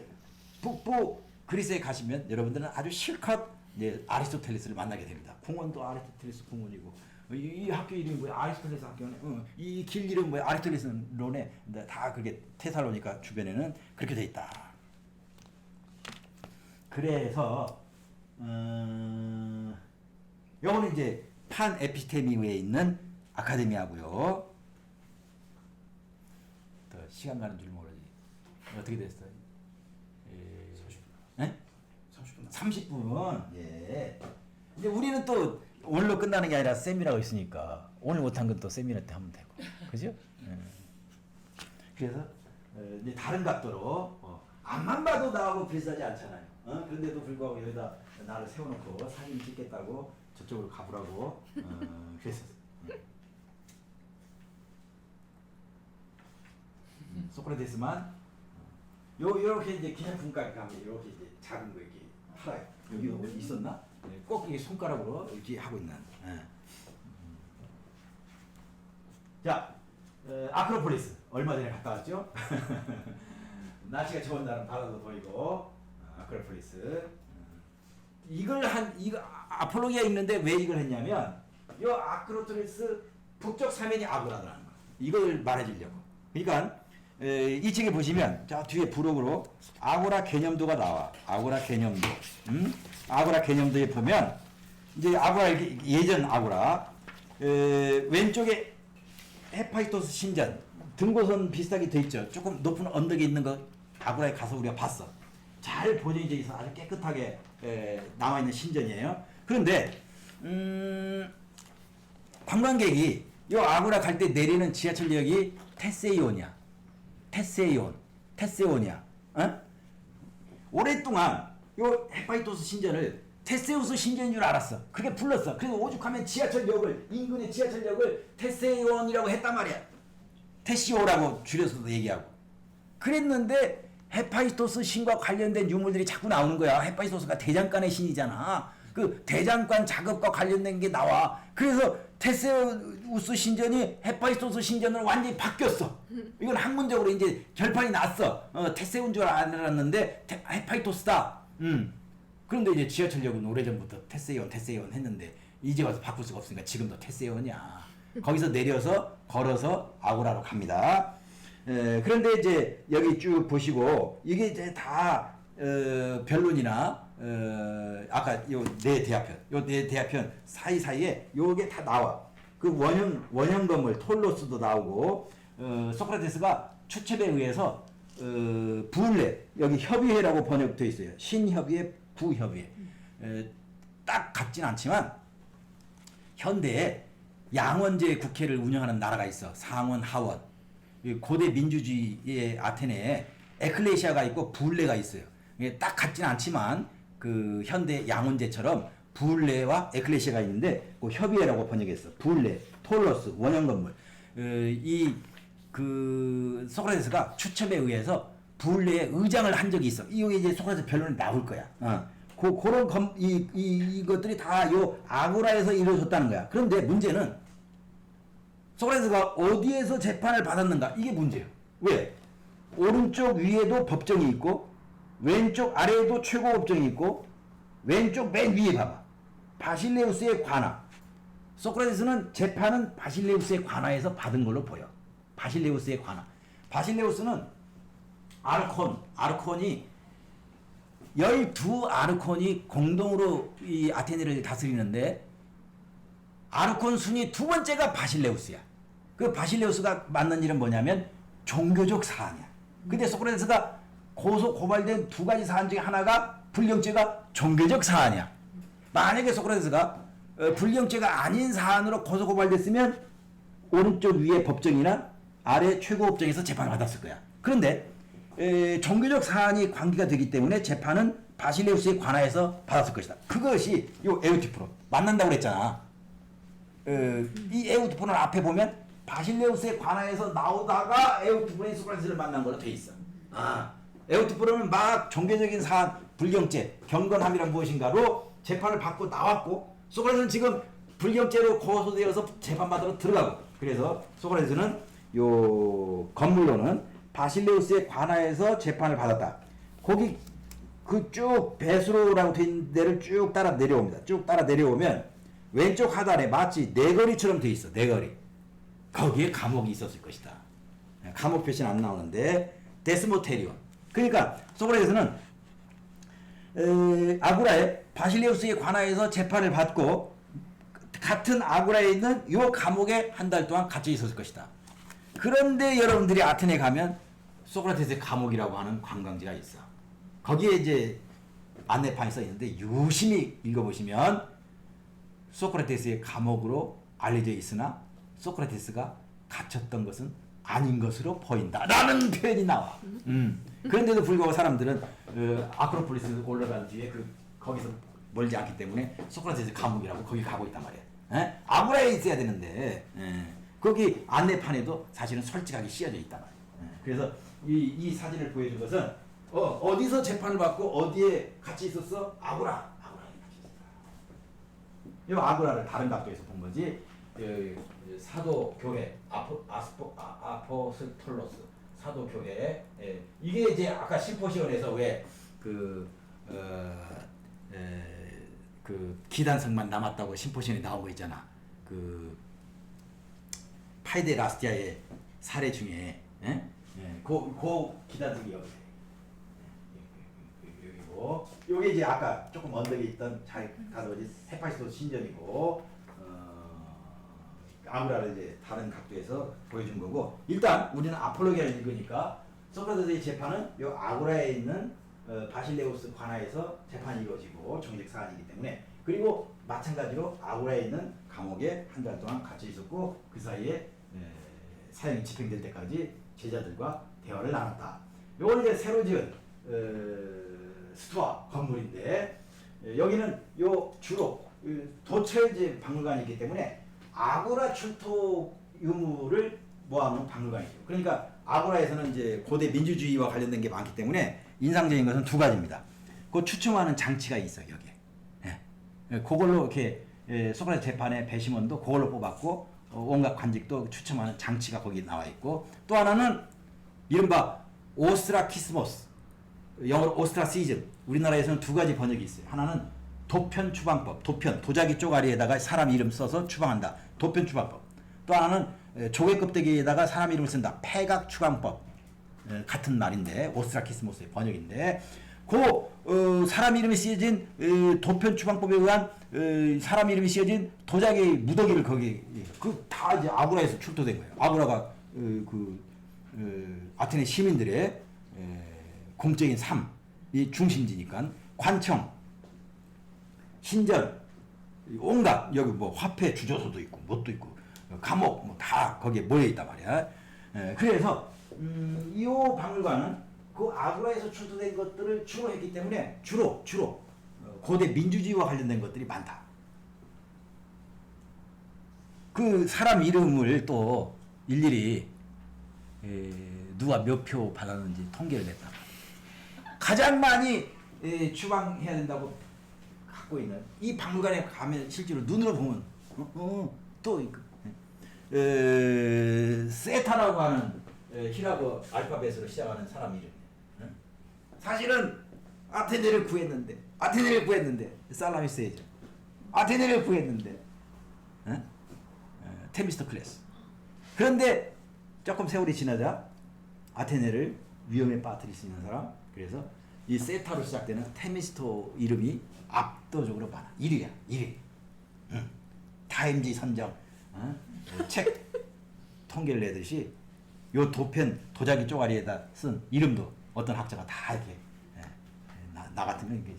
북부 그리스에 가시면 여러분들은 아주 실컷 이제 아리스토텔레스를 만나게 됩니다. 궁원도 아리스토텔레스 궁원이고 이 학교 이름이 뭐야? 아리스토텔레스 학교네. 이 길 이름 뭐야? 아리스토텔레스 론에 다 그게 테살로니가 주변에는 그렇게 돼 있다. 그래서 요거는 이제 판 에피스테미우에 있는 아카데미아고요. 더 시간 가는 줄 모르지. 어떻게 됐어요? 30분. 네? 30분. 예. 근데 우리는 또 오늘로 끝나는 게 아니라 세미나가 있으니까 오늘 못한 건 또 세미나 때 하면 되고, 그죠? 예. 그래서 이제 다른 각도로 앞만 봐도 나하고 비슷하지 않잖아요. 그런데도 불구하고 여기다 나를 세워놓고 사진 찍겠다고 저쪽으로 가보라고 그래서 소크라테스만 요렇게 이제 기념품까지 가면 이렇게 이제 작은 거 이렇게 팔아요. 여기 어디 있었나? 네, 꼭 이게 손가락으로 이렇게 하고 있는. 자, 아크로폴리스 얼마 전에 갔다 왔죠? 날씨가 좋은 날은 바다도 보이고 아크로폴리스. 이거 아폴로기아 있는데 왜 이걸 했냐면 요 아크로폴리스 북쪽 사면이 아고라라는 거. 이걸 말해주려고. 그러니까 이 책에 보시면 저 뒤에 부록으로 아고라 개념도가 나와. 아고라 개념도. 아고라 개념도에 보면 이제 아고라 예전 아고라 왼쪽에 헤파이토스 신전 등고선 비슷하게 돼 있죠. 조금 높은 언덕에 있는 거 아고라에 가서 우리가 봤어. 잘 보존이 돼 있어 아주 깨끗하게 남아 있는 신전이에요. 그런데 관광객이 요 아고라 갈 때 내리는 지하철역이 테세이온이야. 테세온이야. 오랫동안 요 헤파이토스 신전을 테세우스 신전인 줄 알았어. 그게 불렀어. 그래서 오죽하면 지하철역을 인근의 지하철역을 테세온이라고 했단 말이야. 테시오라고 줄여서도 얘기하고. 그랬는데 헤파이토스 신과 관련된 유물들이 자꾸 나오는 거야. 헤파이토스가 대장간의 신이잖아. 그 대장간 작업과 관련된 게 나와. 그래서 테세우스 신전이 헤파이토스 신전으로 완전히 바뀌었어. 이건 학문적으로 이제 결판이 났어. 테세우인 줄 알았는데 헤파이토스다. 그런데 이제 지하철역은 오래전부터 테세온 했는데 이제 와서 바꿀 수가 없으니까 지금도 테세온이야. 거기서 내려서 걸어서 아고라로 갑니다. 그런데 이제 여기 쭉 보시고 이게 이제 다 변론이나 아까 요 네 대화편 사이사이에 요게 다 나와. 그 원형 건물 톨로스도 나오고 소크라테스가 추첩에 의해서 부울레 여기 협의회라고 번역되어 있어요. 신협의회, 부협의회. 딱 같진 않지만 현대에 양원제 국회를 운영하는 나라가 있어. 상원, 하원. 고대 민주주의의 아테네에 에클레시아가 있고 부울레가 있어요. 이게 딱 같진 않지만 그 현대 양원제처럼 부울레와 에클레시아가 있는데 그 협의회라고 번역했어. 부울레, 톨로스, 원형 건물. 그 소크라테스가 추첨에 의해서 부울레의 의장을 한 적이 있어. 이게 이제 소크라테스 변론이 나올 거야. 그런 이것들이 다 요 아고라에서 이루어졌다는 거야. 그런데 문제는 소크라테스가 어디에서 재판을 받았는가? 이게 문제예요. 왜? 오른쪽 위에도 법정이 있고 왼쪽 아래에도 최고 법정이 있고 왼쪽 맨 위에 봐봐. 바실레우스의 관하. 소크라테스는 재판은 바실레우스의 관하에서 받은 걸로 보여. 바실레우스의 관하. 바실레우스는 아르콘이 12아르콘이 공동으로 이 아테네를 다스리는데 아르콘 순위 두 번째가 바실레우스야. 그 바실레우스가 맡는 일은 뭐냐면 종교적 사안이야. 근데 소크라테스가 고발된 두 가지 사안 중에 하나가 불경죄가 종교적 사안이야. 만약에 소크라테스가 불경죄가 아닌 사안으로 고발됐으면 오른쪽 위에 법정이나 아래 최고 법정에서 재판을 받았을 거야. 그런데 종교적 사안이 관계가 되기 때문에 재판은 바실레우스의 관하에서 받았을 것이다. 그것이 요 에우티프로 만난다고 그랬잖아. 이 에우티프로는 앞에 보면 바실레우스의 관하에서 나오다가 에우티프로의 소크라테스를 만난 걸로 돼 있어. 에우티프로는 막 종교적인 사안, 불경죄, 경건함이란 무엇인가로 재판을 받고 나왔고 소크라테스는 지금 불경죄로 고소되어서 재판받으러 들어가고. 그래서 소크라테스는 요 건물로는 바실레우스의 관하에서 재판을 받았다. 거기 그 쭉 배수로라고 돼 있는 데를 쭉 따라 내려옵니다. 쭉 따라 내려오면 왼쪽 하단에 마치 네거리처럼 돼 있어. 네거리. 거기에 감옥이 있었을 것이다. 감옥 표시는 안 나오는데 데스모테리온. 그러니까 소크라테스는 아고라에 바실레우스에 관하여서 재판을 받고 같은 아고라에 있는 이 감옥에 한 달 동안 갇혀 있었을 것이다. 그런데 여러분들이 아테네 가면 소크라테스의 감옥이라고 하는 관광지가 있어. 거기에 이제 안내판이 써 있는데 유심히 읽어보시면 소크라테스의 감옥으로 알려져 있으나 소크라테스가 갇혔던 것은 아닌 것으로 보인다라는 표현이 나와. 그런데도 불구하고 사람들은 아크로폴리스 올라간 뒤에 거기서 멀지 않기 때문에 소크라테스 감옥이라고 거기 가고 있단 말이야. 아고라에 있어야 되는데 거기 안내판에도 사실은 솔직하게 씌어져 있단 말이야. 그래서 이 사진을 보여준 것은 어디서 재판을 받고 어디에 같이 있었어? 아고라에 같이 있었다. 이 아고라를 다른 각도에서 본 거지. 사도교회 아포스톨로스 사도교회 이게 이제 아까 심포시온에서 그 기단성만 남았다고 심포시온에 나온 거 있잖아. 그 파이데라스티아의 사례 중에 그 기단성이 여기고 요게 이제 아까 조금 언덕에 있던 잘 가서지 헤파이스토 신전이고 아고라를 이제 다른 각도에서 보여준 거고 일단 우리는 아폴로기아를 읽으니까 소크라테스의 재판은 요 아고라에 있는 바실레우스 관하에서 재판이 이루어지고 정직 사안이기 때문에 그리고 마찬가지로 아고라에 있는 감옥에 한 달 동안 갇혀 있었고 그 사이에 사형이 집행될 때까지 제자들과 대화를 나눴다. 요건 이제 새로 지은 스투아 건물인데 여기는 요 주로 도처의 박물관이기 때문에 아고라 출토 유물을 모아놓은 박물관이죠. 그러니까 아고라에서는 이제 고대 민주주의와 관련된 게 많기 때문에 인상적인 것은 두 가지입니다. 그 추첨하는 장치가 있어요, 여기에. 그걸로 이렇게 소크라테스 재판의 배심원도 그걸로 뽑았고 온갖 관직도 추첨하는 장치가 거기 나와 있고 또 하나는 이른바 오스트라키스모스 영어로 오스트라시즘 우리나라에서는 두 가지 번역이 있어요. 하나는 도편 추방법, 도자기 쪼가리에다가 사람 이름 써서 추방한다. 도편 추방법. 또 하나는 조개 껍데기에다가 사람 이름을 쓴다. 폐각 추방법. 같은 말인데 오스트라키스모스의 번역인데 사람 이름이 쓰여진 도편 추방법에 의한 사람 이름이 쓰여진 도자기 무더기를 거기 다 이제 아고라에서 출토된 거예요. 아고라가 아테네 시민들의 공적인 삶이 중심지니까 관청 신전 온갖 여기 뭐 화폐 주조소도 있고 뭣도 있고 감옥 뭐 다 거기에 모여 있단 말이야. 그래서 이 박물관은 그 아고라에서 출토된 것들을 주로 했기 때문에 주로 고대 민주주의와 관련된 것들이 많다. 그 사람 이름을 또 일일이 누가 몇 표 받았는지 통계를 냈다. 가장 많이 추방해야 된다고 갖고 있는 이 박물관에 가면 실제로 눈으로 보면 또 세타라고 하는 히라고 알파벳으로 시작하는 사람 이름이에요. 사실은 아테네를 구했는데 살라미스에죠. 아테네를 구했는데 테미스토클레스. 그런데 조금 세월이 지나자 아테네를 위험에 빠뜨릴 수 있는 사람. 그래서 이 세타로 시작되는 테미스토 이름이 압도적으로 많아. 1위야. 1위. 타임지 선정 책 통계를 내듯이 요 도자기 쪼가리에다 쓴 이름도 어떤 학자가 다 이렇게 나 같으면 이게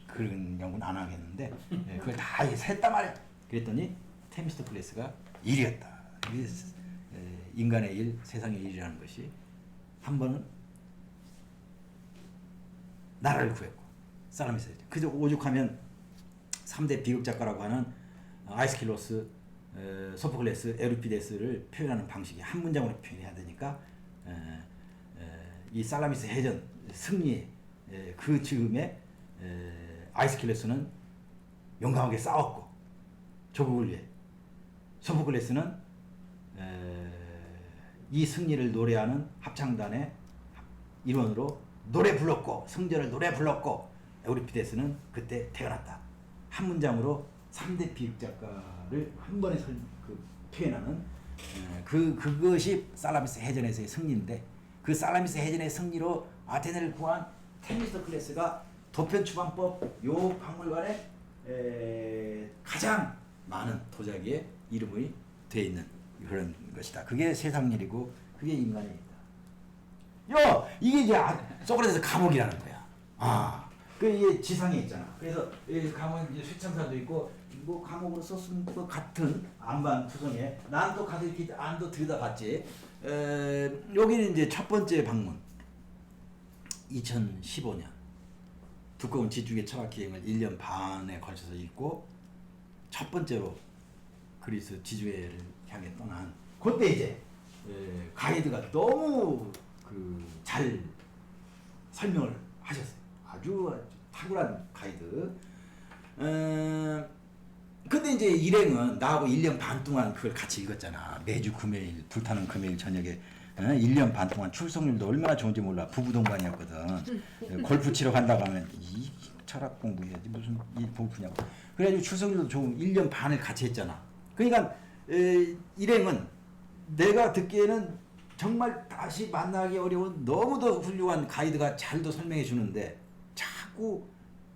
그런 연구는 안 하겠는데 그걸 다 셌단 말이야. 그랬더니 테미스토클레스가 1위였다. 인간의 일, 세상의 일이라는 것이 한 번은 나라를 구했고 살라미스죠. 그저 오죽하면 3대 비극 작가라고 하는 아이스킬로스, 소포클레스, 에루피데스를 표현하는 방식이 한 문장으로 표현해야 되니까 이 살라미스 해전 승리 그 즈음에 아이스킬로스는 용감하게 싸웠고 조국을 위해 소포클레스는 이 승리를 노래하는 합창단의 일원으로 노래 불렀고 성전을 노래 불렀고 에우리피데스는 그때 태어났다. 한 문장으로 3대 비극 작가를 한 번에 표현하는 그것이 살라미스 해전에서의 승리인데 그 살라미스 해전의 승리로 아테네를 구한 테미스토클레스가 도편추방법 요 박물관에 가장 많은 도자기에 이름이 되어 있는 그런 것이다. 그게 세상 일이고 그게 인간의 일이다. 이게 이제 소크라테스 감옥이라는 거야. 이게 지상에 있잖아. 그래서 이 감옥에 이제 쇠창살도 있고 뭐 감옥으로 썼은 것 같은 안반 투성에 난 또 가서 이렇게 안도 들여다봤지. 여기는 이제 첫 번째 방문 2015년 두꺼운 지중해 철학 기행을 1년 반에 걸쳐서 읽고 첫 번째로 그리스 지중해를 향해 떠난 그때 이제 가이드가 너무 잘 설명을 하셨어요. 아주 탁월한 가이드. 근데 이제 일행은 나하고 1년 반 동안 그걸 같이 읽었잖아. 매주 금요일 불타는 금요일 저녁에 1년 반 동안 출석률도 얼마나 좋은지 몰라. 부부 동반이었거든. 골프 치러 간다고 하면 이 철학 공부해야지 무슨 이 골프냐고. 그래가지고 출석률도 좋은 1년 반을 같이 했잖아. 그러니까 일행은 내가 듣기에는 정말 다시 만나기 어려운 너무도 훌륭한 가이드가 잘도 설명해 주는데 자꾸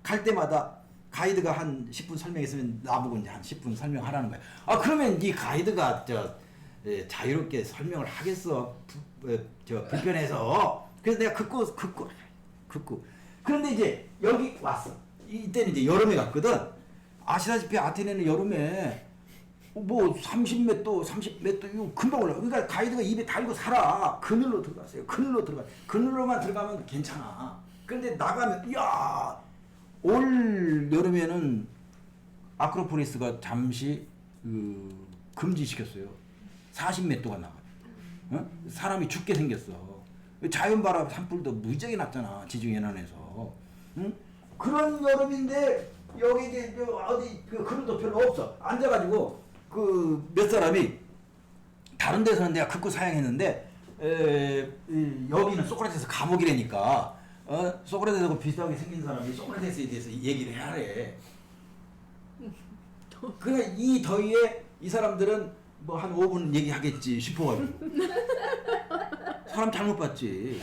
갈 때마다 가이드가 한 10분 설명했으면 나보고 이제 한 10분 설명하라는 거야. 그러면 이 가이드가 자유롭게 설명을 하겠어. 불편해서. 그래서 내가 긋고. 그런데 이제 여기 왔어. 이때는 이제 여름에 갔거든. 아시다시피 아테네는 여름에 뭐 30몇 도 이거 금방 올라. 그러니까 가이드가 입에 달고 살아. 그늘로 들어가세요. 그늘로만 들어가면 괜찮아. 그런데 나가면 올 여름에는 아크로폴리스가 잠시 금지시켰어요. 40몇 도가 나가. 사람이 죽게 생겼어. 자연바람 산불도 무지하게 났잖아. 지중 해안에서. 그런 여름인데 여기 이제 어디 그늘도 별로 없어. 앉아가지고 몇 사람이 다른 데서는 내가 긋고 사양했는데 여기는 소크라테스 감옥이라니까. 소크라테스하고 비슷하게 생긴 사람이 소크라테스에 대해서 얘기를 해야 해. 그러니까 이 더위에 이 사람들은 뭐 한 5분 얘기하겠지 싶어가지고 사람 잘못 봤지.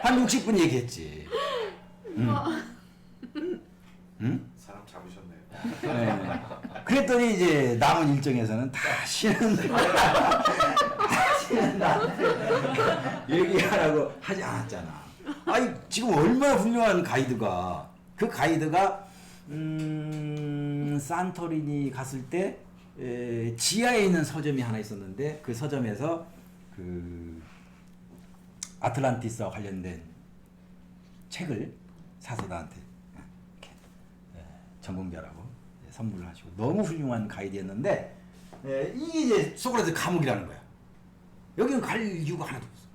한 60분 얘기했지. 응? 사람 잡으셨네요. 네. 그랬더니 이제 남은 일정에서는 다 쉬는 얘기하라고 하지 않았잖아. 아니 지금 얼마나 훌륭한 가이드가 그 가이드가 산토리니 갔을 때 지하에 있는 서점이 하나 있었는데 그 서점에서 아틀란티스와 관련된 책을 사서 나한테 이렇게 전공자라고 선물을 하시고 너무 훌륭한 가이드였는데 이게 이제 소크라테스 감옥이라는 거야. 여기는 갈 이유가 하나도 없어.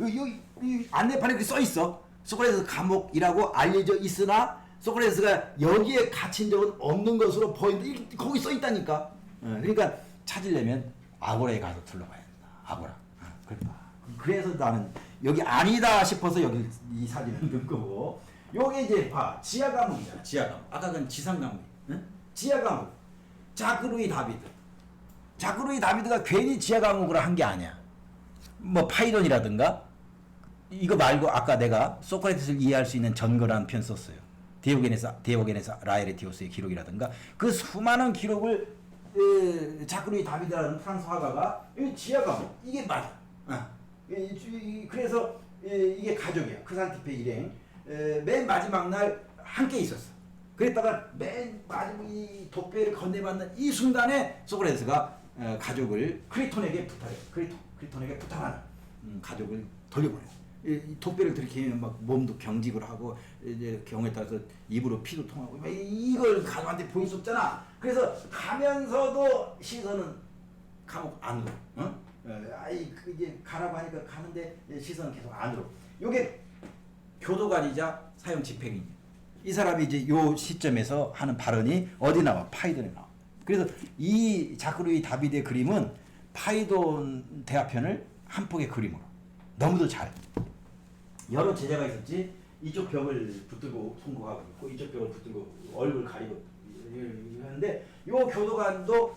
여기 안내판에 그렇게 써 있어. 소크라테스 감옥이라고 알려져 있으나 소크라테스가 여기에 갇힌 적은 없는 것으로 보인다. 거기 써 있다니까. 그러니까 찾으려면 아고라에 가서 둘러봐야 된다. 아고라. 그래서 나는 여기 아니다 싶어서 여기 이 사진을 넣은 거고. 요게 이제 지하 감옥이잖아. 지하 감옥. 아까 그건 지상 감옥. 지하 감옥. 자크루이 다비드가 괜히 지하 감옥으로 한 게 아니야. 뭐 파이돈이라든가 이거 말고 아까 내가 소크라테스를 이해할 수 있는 전거라는 편 썼어요. 디오게네스 라에레티오스의 기록이라든가 그 수많은 기록을 자크루이 다비드라는 프랑스 화가가 지하 감옥 이게 맞아. 그래서 이게 가족이야. 크산티페 일행 맨 마지막 날 함께 있었어. 그랬다가 맨 마지막 이 독배를 건네받는 이 순간에 소크라테스가 가족을 크리톤에게 부탁해. 크리톤에게 부탁하는 가족을 돌려보내. 이 독배를 들이키면 막 몸도 경직을 하고 이제 경우에 따라서 입으로 피도 통하고 이걸 가족한테 보일 수 없잖아. 그래서 가면서도 시선은 감옥 안으로. 이제 가라고 하니까 가는데 시선은 계속 안으로. 요게 교도관이자 사형 집행인. 이 사람이 이제 요 시점에서 하는 발언이 어디 나와? 파이돈에 나와. 그래서 이 자크루이 다비드의 그림은 파이돈 대화편을 한 폭의 그림으로 너무도 잘. 여러 제자가 있었지. 이쪽 벽을 붙들고 송구하고 있고 이쪽 벽을 붙들고 얼굴 가리고 하는데 요 교도관도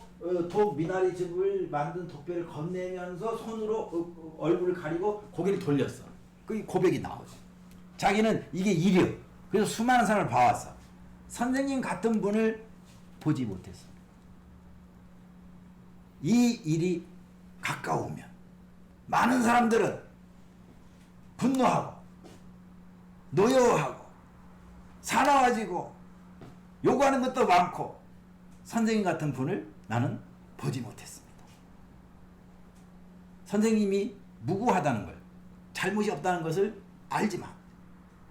독 미나리 즙을 만든 독배를 건네면서 손으로 얼굴을 가리고 고개를 돌렸어. 그 고백이 나오지. 자기는 이게 일이요. 그래서 수많은 사람을 봐왔어. 선생님 같은 분을 보지 못했어. 이 일이 가까우면 많은 사람들은 분노하고 노여워하고 사나워지고 요구하는 것도 많고 선생님 같은 분을 나는 보지 못했습니다. 선생님이 무고하다는 걸, 잘못이 없다는 것을 알지만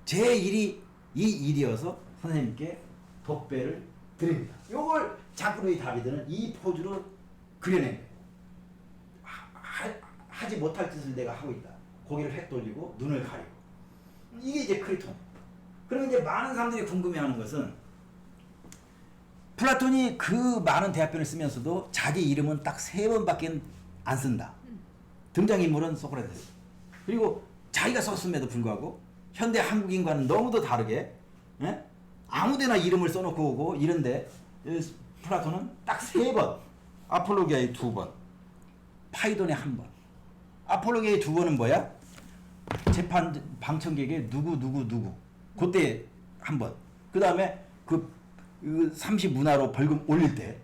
제 일이 이 일이어서 선생님께 독배를 드립니다. 요걸 자꾸로이 다비드는 이 포즈로 그려낸 거예요. 하지 못할 짓을 내가 하고 있다. 고개를 획 돌리고 눈을 가리고. 이게 이제 크리톤. 그러면 이제 많은 사람들이 궁금해하는 것은 플라톤이 그 많은 대화편을 쓰면서도 자기 이름은 딱 3번밖에 안 쓴다. 등장인물은 소크라테스. 그리고 자기가 썼음에도 불구하고 현대 한국인과는 너무도 다르게 아무데나 이름을 써놓고 오고 이런데 플라톤은 딱 3번. 아폴로기아에 2번. 파이돈에 1번. 아폴로기아의 2번은 뭐야? 재판 방청객에 누구 그때 1번. 그 다음에 그 30문화로 벌금 올릴 때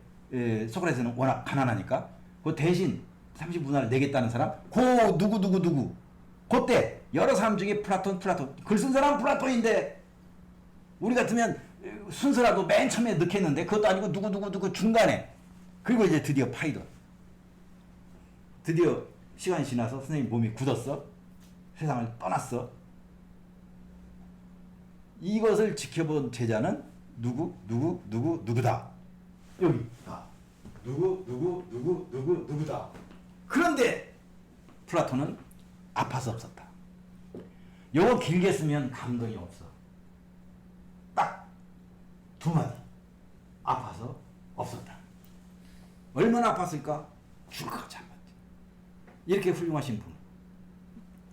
소크라테스는 워낙 가난하니까 그 대신 30문화를 내겠다는 사람 누구 그때 여러 사람 중에 플라톤 글 쓴 사람은 플라톤인데 우리 같으면 순서라도 맨 처음에 넣겠는데 그것도 아니고 누구 중간에. 그리고 이제 드디어 파이돈. 드디어 시간이 지나서 선생님 몸이 굳었어. 세상을 떠났어. 이것을 지켜본 제자는 누구다. 여기 다. 누구다. 그런데 플라톤은 아파서 없었다. 요거 길게 쓰면 감동이 없어. 딱 2마디. 아파서 없었다. 얼마나 아팠을까? 죽을 것 같지. 이렇게 훌륭하신 분,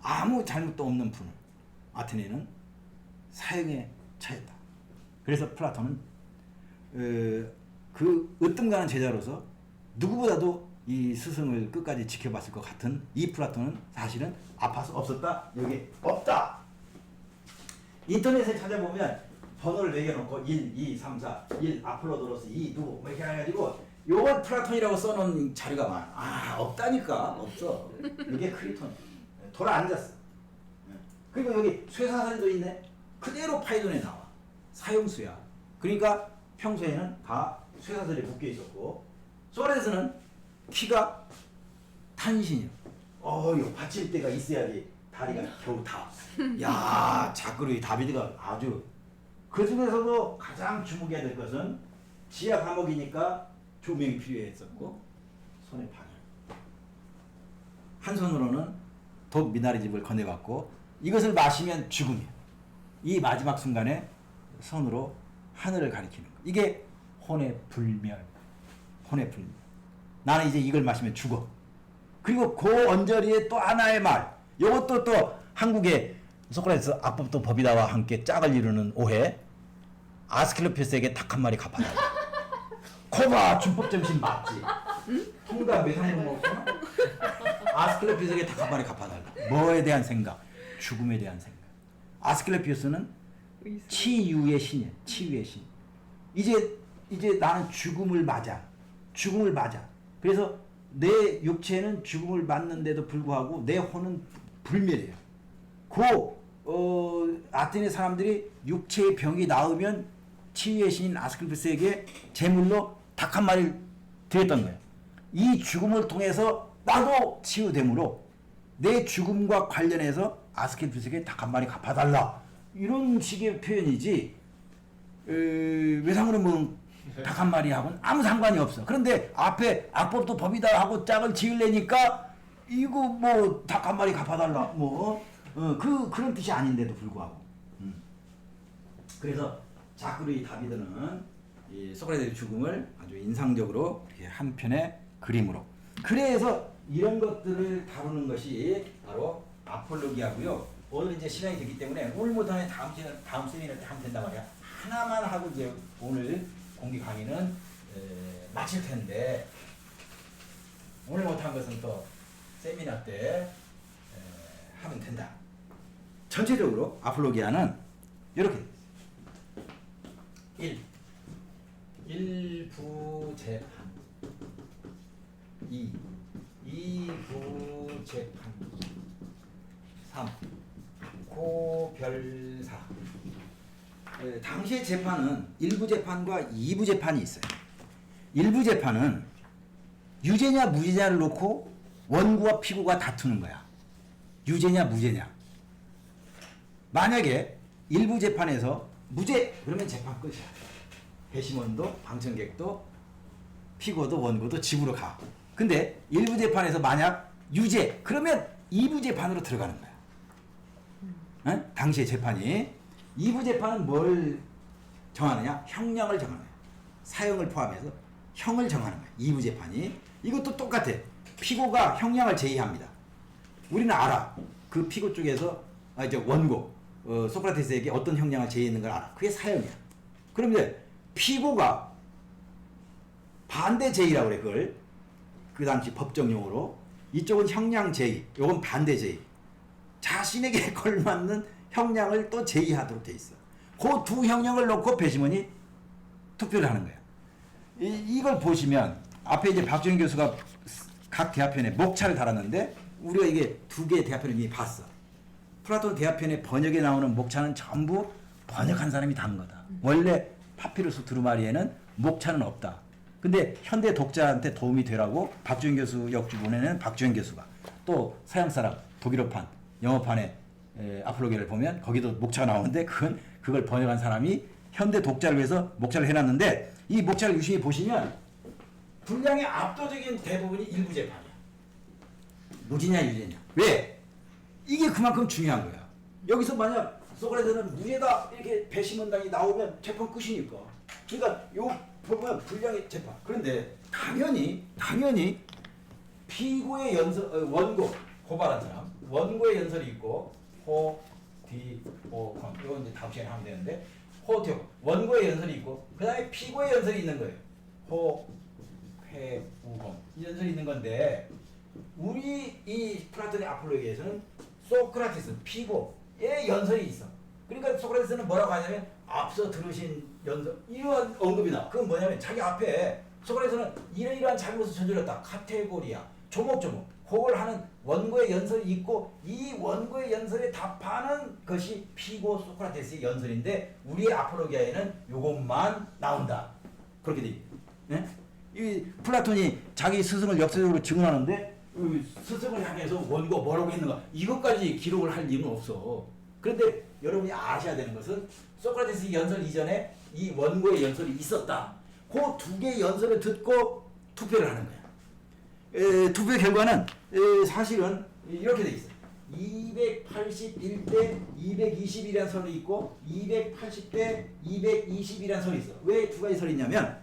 아무 잘못도 없는 분을 아테네는 사형에 처했다. 그래서 플라톤은 그 으뜸가는 제자로서 누구보다도 이 스승을 끝까지 지켜봤을 것 같은 이 플라톤은 사실은 아파서 없었다. 여기 없다. 인터넷에 찾아보면 번호를 매겨놓고 1, 2, 3, 4, 1 아폴로도로스, 2 누구 뭐 이렇게 해가지고 요걸 플라톤이라고 써놓은 자료가 많아. 없다니까. 없어. 이게 크리톤. 돌아 앉았어. 그리고 여기 쇠사슬도 있네. 그대로 파이돈에 나와. 사형수야. 그러니까 평소에는 다 쇠사슬에 묶여 있었고 소크라테스는 키가 탄신이야. 요 받침대가 있어야지 다리가 겨우 다. 야, 자꾸로 다비드가 아주 그 중에서도 가장 주목해야 될 것은 지하 감옥이니까 조명이 필요했었고 손에 방열. 한 손으로는 독 미나리즙을 건네갖고 이것을 마시면 죽음이야. 이 마지막 순간에 손으로 하늘을 가리키는 거. 이게 혼의 불멸. 나는 이제 이걸 마시면 죽어. 그리고 그 언저리에 또 하나의 말. 이것도 또 한국의 소크라테스 악법도 법이다와 함께 짝을 이루는 오해. 아스클레피오스에게 닭 한 마리 갚아달라. 코바 준법 정신 맞지? 통과 매상은 없구나. 아스클레피오스에게 닭 한 마리 갚아달라. 뭐에 대한 생각? 죽음에 대한 생각. 아스클레피오스는 치유의 신이야. 치유의 신. 이제 나는 죽음을 맞아. 그래서 내 육체는 죽음을 맞는데도 불구하고 내 혼은 불멸이에요. 아테네 사람들이 육체의 병이 나으면 치유의 신인 아스클레피오스에게 제물로 닭 한 마리를 드렸던 거예요. 이 죽음을 통해서 나도 치유되므로 내 죽음과 관련해서 아스클레피오스에게 닭 한 마리 갚아달라. 이런 식의 표현이지 외상으로 뭐 닭 한 마리 하고는 아무 상관이 없어. 그런데 앞에 악법도 법이다 하고 짝을 지으려니까 이거 뭐 닭 한 마리 갚아달라 그런 뜻이 아닌데도 불구하고 그래서 자꾸로 이 다비드는 이 소크라테스의 죽음을 아주 인상적으로 이렇게 한 편의 그림으로. 그래서 이런 것들을 다루는 것이 바로 아폴로기아고요. 오늘 이제 시간이 되기 때문에 오늘 못하면 다음 세미나 때 하면 된단 말이야. 하나만 하고 이제 오늘 공개 강의는 마칠 텐데 오늘 못한 것은 또 세미나 때 하면 된다. 전체적으로 아폴로기아는 이렇게 1. 일부재판 2. 이부재판 3. 고별사. 당시의 재판은 일부재판과 이부재판이 있어요. 일부재판은 유죄냐 무죄냐를 놓고 원고와 피고가 다투는 거야. 유죄냐 무죄냐. 만약에 일부재판에서 무죄 그러면 재판 끝이야. 배심원도 방청객도 피고도 원고도 집으로 가. 근데 일부재판에서 만약 유죄 그러면 이부재판으로 들어가는 거야. 응? 당시의 재판이. 이부재판은 뭘 정하느냐? 형량을 정하는 거야. 사형을 포함해서 형을 정하는 거야. 이부재판이. 이것도 똑같아. 피고가 형량을 제의합니다. 우리는 알아. 그 피고 쪽에서 이제 원고 소크라테스에게 어떤 형량을 제의했는 걸 알아. 그게 사형이야. 그럼 이제 피고가 반대 제의라고 그래. 그걸 그 당시 법정 용어로. 이쪽은 형량 제의, 요건 반대 제의. 자신에게 걸맞는 형량을 또 제의하도록 돼 있어. 그 두 형량을 놓고 배심원이 투표를 하는 거야. 이걸 보시면 앞에 이제 박주영 교수가 각 대화편에 목차를 달았는데 우리가 이게 두 개의 대화편을 이미 봤어. 플라톤 대화편의 번역에 나오는 목차는 전부 번역한 사람이 단 거다. 원래 파피루스 두루마리에는 목차는 없다. 근데 현대 독자한테 도움이 되라고 박주영 교수 역주 보내는 박주영 교수가 또 서양 사람 독일어판 영어판에 아폴로기아를 보면 거기도 목차가 나오는데 그걸 번역한 사람이 현대 독자를 위해서 목차를 해놨는데 이 목차를 유심히 보시면 분량의 압도적인 대부분이 일부재판이야. 무죄냐 유죄냐. 왜? 이게 그만큼 중요한 거야. 여기서 만약 소크라테스는 무죄다 이렇게 배심원당이 나오면 재판 끝이니까. 그러니까 요 보면 분량의 재판. 그런데 당연히 피고의 원고 고발한 사람 원고의 연설이 있고 호, 디, 오, 건 이건 이제 다음 시간에 하면 되는데 호, 디, 원고의 연설이 있고 그 다음에 피고의 연설이 있는 거예요. 호, 회, 우, 건 이 연설이 있는 건데 우리 이 플라톤의 아폴로기에서는 소크라테스 피고의 연설이 있어. 그러니까 소크라테스는 뭐라고 하냐면 앞서 들으신 연설 이런 언급이 나와. 그건 뭐냐면 자기 앞에 소크라테스는 이러이러한 잘못을 저질렀다. 카테고리아 조목조목 그걸 하는 원고의 연설이 있고 이 원고의 연설에 답하는 것이 피고 소크라테스의 연설인데 우리의 아폴로기아에는 요것만 나온다. 그렇게 돼 있어요. 네? 이 플라톤이 자기 스승을 역사적으로 증언하는데 스승을 향해서 원고 뭐라고 했는가 이것까지 기록을 할 이유는 없어. 그런데 여러분이 아셔야 되는 것은 소크라테스 연설 이전에 이 원고의 연설이 있었다. 그 두 개의 연설을 듣고 투표를 하는 거야. 투표 결과는 사실은 이렇게 돼 있어. 281대 220이라는 설이 있고 280대 220이라는 설이 있어. 왜 두 가지 설이 있냐면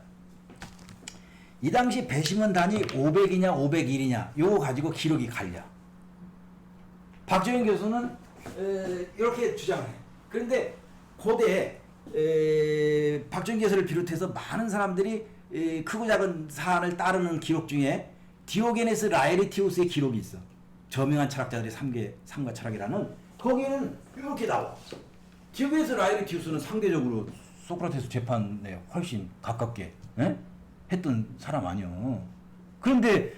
이 당시 배심원 단위 500이냐 501이냐 요거 가지고 기록이 갈려. 박주영 교수는 이렇게 주장을 해. 그런데 고대 박주영 교수를 비롯해서 많은 사람들이 크고 작은 사안을 따르는 기록 중에 디오게네스 라에르티우스의 기록이 있어. 저명한 철학자들의 삶과 철학이라는 거기에는 이렇게 나와. 디오게네스 라에르티우스는 상대적으로 소크라테스 재판에 훨씬 가깝게 했던 사람 아니요. 그런데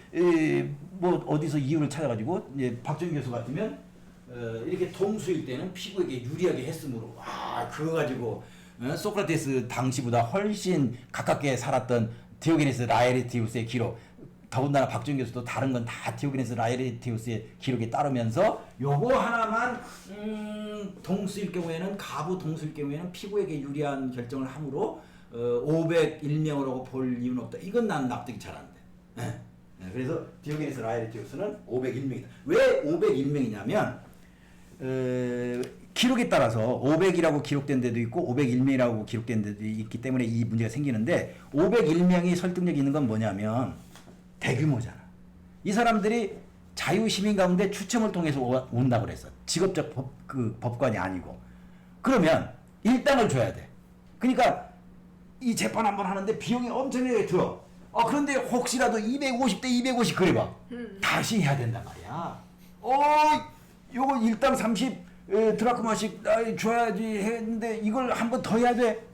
뭐 어디서 이유를 찾아가지고 박정희 교수 같으면 이렇게 동수일 때는 피고에게 유리하게 했으므로 그거 가지고 소크라테스 당시보다 훨씬 가깝게 살았던 디오게네스 라에르티우스의 기록 더군다나 박정희 교수도 다른 건 다 디오게네스 라에르티우스의 기록에 따르면서 요거 하나만 동수일 경우에는 가부 동수일 경우에는 피고에게 유리한 결정을 함으로 501명으로 볼 이유는 없다. 이건 난 납득이 잘 안 돼. 그래서 디오게네스 라에르티우스는 501명이다. 왜 501명이냐면 기록에 따라서 500이라고 기록된 데도 있고 501명이라고 기록된 데도 있기 때문에 이 문제가 생기는데 501명이 설득력이 있는 건 뭐냐면 대규모잖아. 이 사람들이 자유시민 가운데 추첨을 통해서 온다고 그랬어. 직업적 법관이 아니고. 그러면 일당을 줘야 돼. 그러니까 이 재판 한번 하는데 비용이 엄청나게 들어. 그런데 혹시라도 250대 250 그래봐. 다시 해야 된단 말이야. 요거 일당 30 드라크마씩 줘야지 했는데 이걸 한 번 더 해야 돼.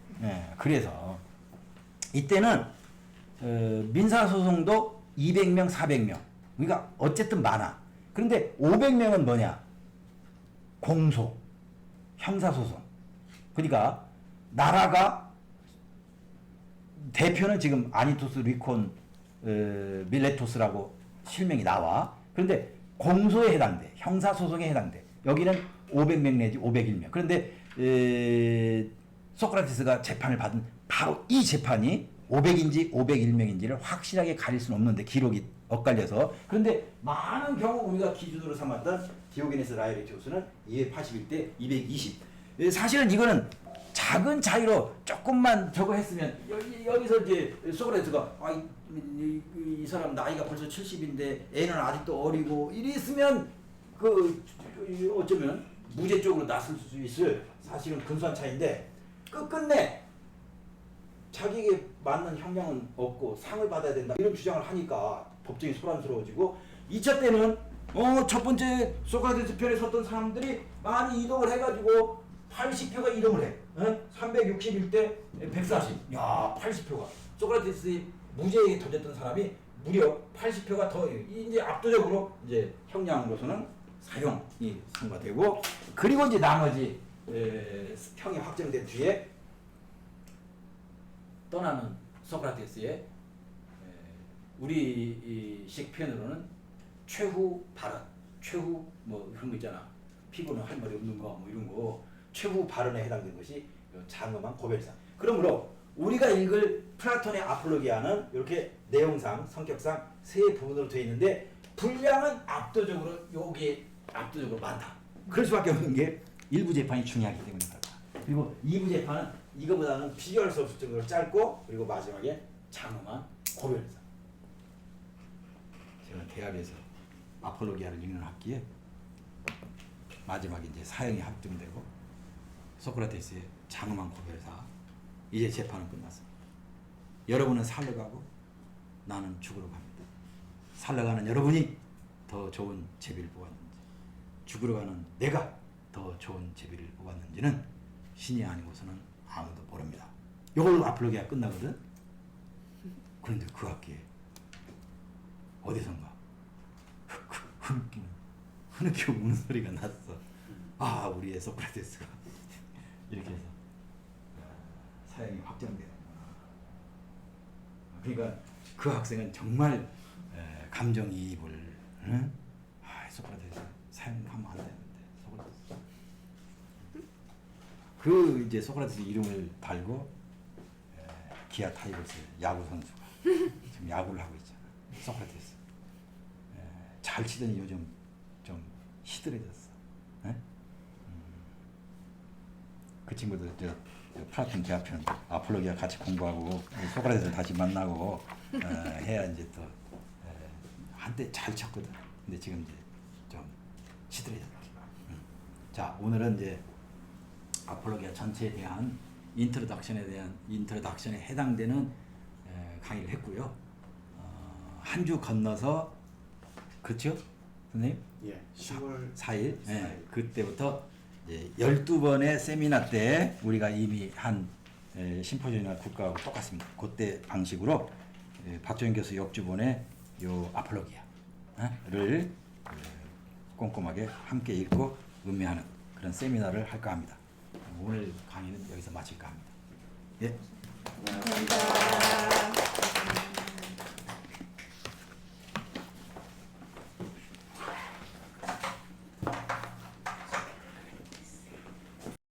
그래서 이때는 민사소송도 200명, 400명. 그러니까 어쨌든 많아. 그런데 500명은 뭐냐? 공소, 형사소송. 그러니까 나라가 대표는 지금 아니토스 리콘 밀레토스라고 실명이 나와. 그런데 공소에 해당돼. 형사소송에 해당돼. 여기는 500명 내지 501명. 그런데 소크라테스가 재판을 받은 바로 이 재판이 500인지 501명인지를 확실하게 가릴 수는 없는데 기록이 엇갈려서. 그런데 많은 경우 우리가 기준으로 삼았던 디오게네스 라에르티오스는 281대 220. 사실은 이거는 작은 차이로 조금만 저거 했으면 여기서 이제 소크라테스가 이 사람 나이가 벌써 70인데 애는 아직도 어리고 이랬으면 어쩌면 무죄 쪽으로 나설 수 있을 사실은 근소한 차이인데 끝끝내 자기에게 맞는 형량은 없고 상을 받아야 된다 이런 주장을 하니까 법정이 소란스러워지고 2차 때는 첫 번째 소크라테스 편에 섰던 사람들이 많이 이동을 해가지고 80표가 이동을 해. 361대 140. 야, 80표가. 소크라테스의 무죄에 던졌던 사람이 무려 80표가 더 이제 압도적으로 이제 형량으로서는 사형이 선고되고 그리고 이제 나머지 형이 확정된 뒤에 떠나는 소크라테스의 우리식 표현으로는 최후 발언, 최후 뭐 그런 거 있잖아. 피고는 할 말이 없는 거 뭐 이런 거 최후 발언에 해당되는 것이 장엄한 고별상. 그러므로 우리가 읽을 플라톤의 아폴로기아는 이렇게 내용상, 성격상 세 부분으로 되어 있는데 분량은 압도적으로 요게 압도적으로 많다. 그럴 수밖에 없는 게 일부 재판이 중요하기 때문에 그렇다. 그리고 2부 재판은 이거보다는 비교할 수 없을 정도로 짧고 그리고 마지막에 장엄한 고별상. 제가 대학에서 아폴로기아를 읽는 학기에 마지막에 이제 사형이 확정되고 소크라테스의 장엄한 고별사. 이제 재판은 끝났습니다. 여러분은 살려가고 나는 죽으러 갑니다. 살려가는 여러분이 더 좋은 제비를 뽑았는지 죽으러 가는 내가 더 좋은 제비를 뽑았는지는 신이 아니고서는 아무도 모릅니다. 이걸로 아폴로기아가 끝나거든. 그런데 그 학기에 어디선가 흐느끼 우는 소리가 났어. 우리의 소크라테스가 이렇게 해서 사형이 확정되는. 그러니까 그 학생은 정말 감정이입을 소크라테스 사형하면 안 되는데 소크라테스 이제 소크라테스 이름을 달고 기아 타이거스 야구 선수가 지금 야구를 하고 있잖아. 소크라테스 잘 치더니 요즘 좀 시들해졌어. 그 친구들 플라톤 대화편 아폴로기아 같이 공부하고 소크라테스 다시 만나고 해야 이제 또 한때 잘 쳤거든. 근데 지금 이제 좀 시들해졌다. 자, 오늘은 이제 아폴로기아 전체에 대한 인트로덕션에 해당되는 강의를 했고요. 한 주 건너서 그렇죠, 선생님? 예, 10월 4일. 그때부터 이제 12번의 세미나 때 우리가 이미 한 심포지엄이나 국가하고 똑같습니다. 그때 방식으로 박정현 교수 역주본의 요 아폴로기아를 꼼꼼하게 함께 읽고 음미하는 그런 세미나를 할까 합니다. 오늘 강의는 여기서 마칠까 합니다. 예. 감사합니다.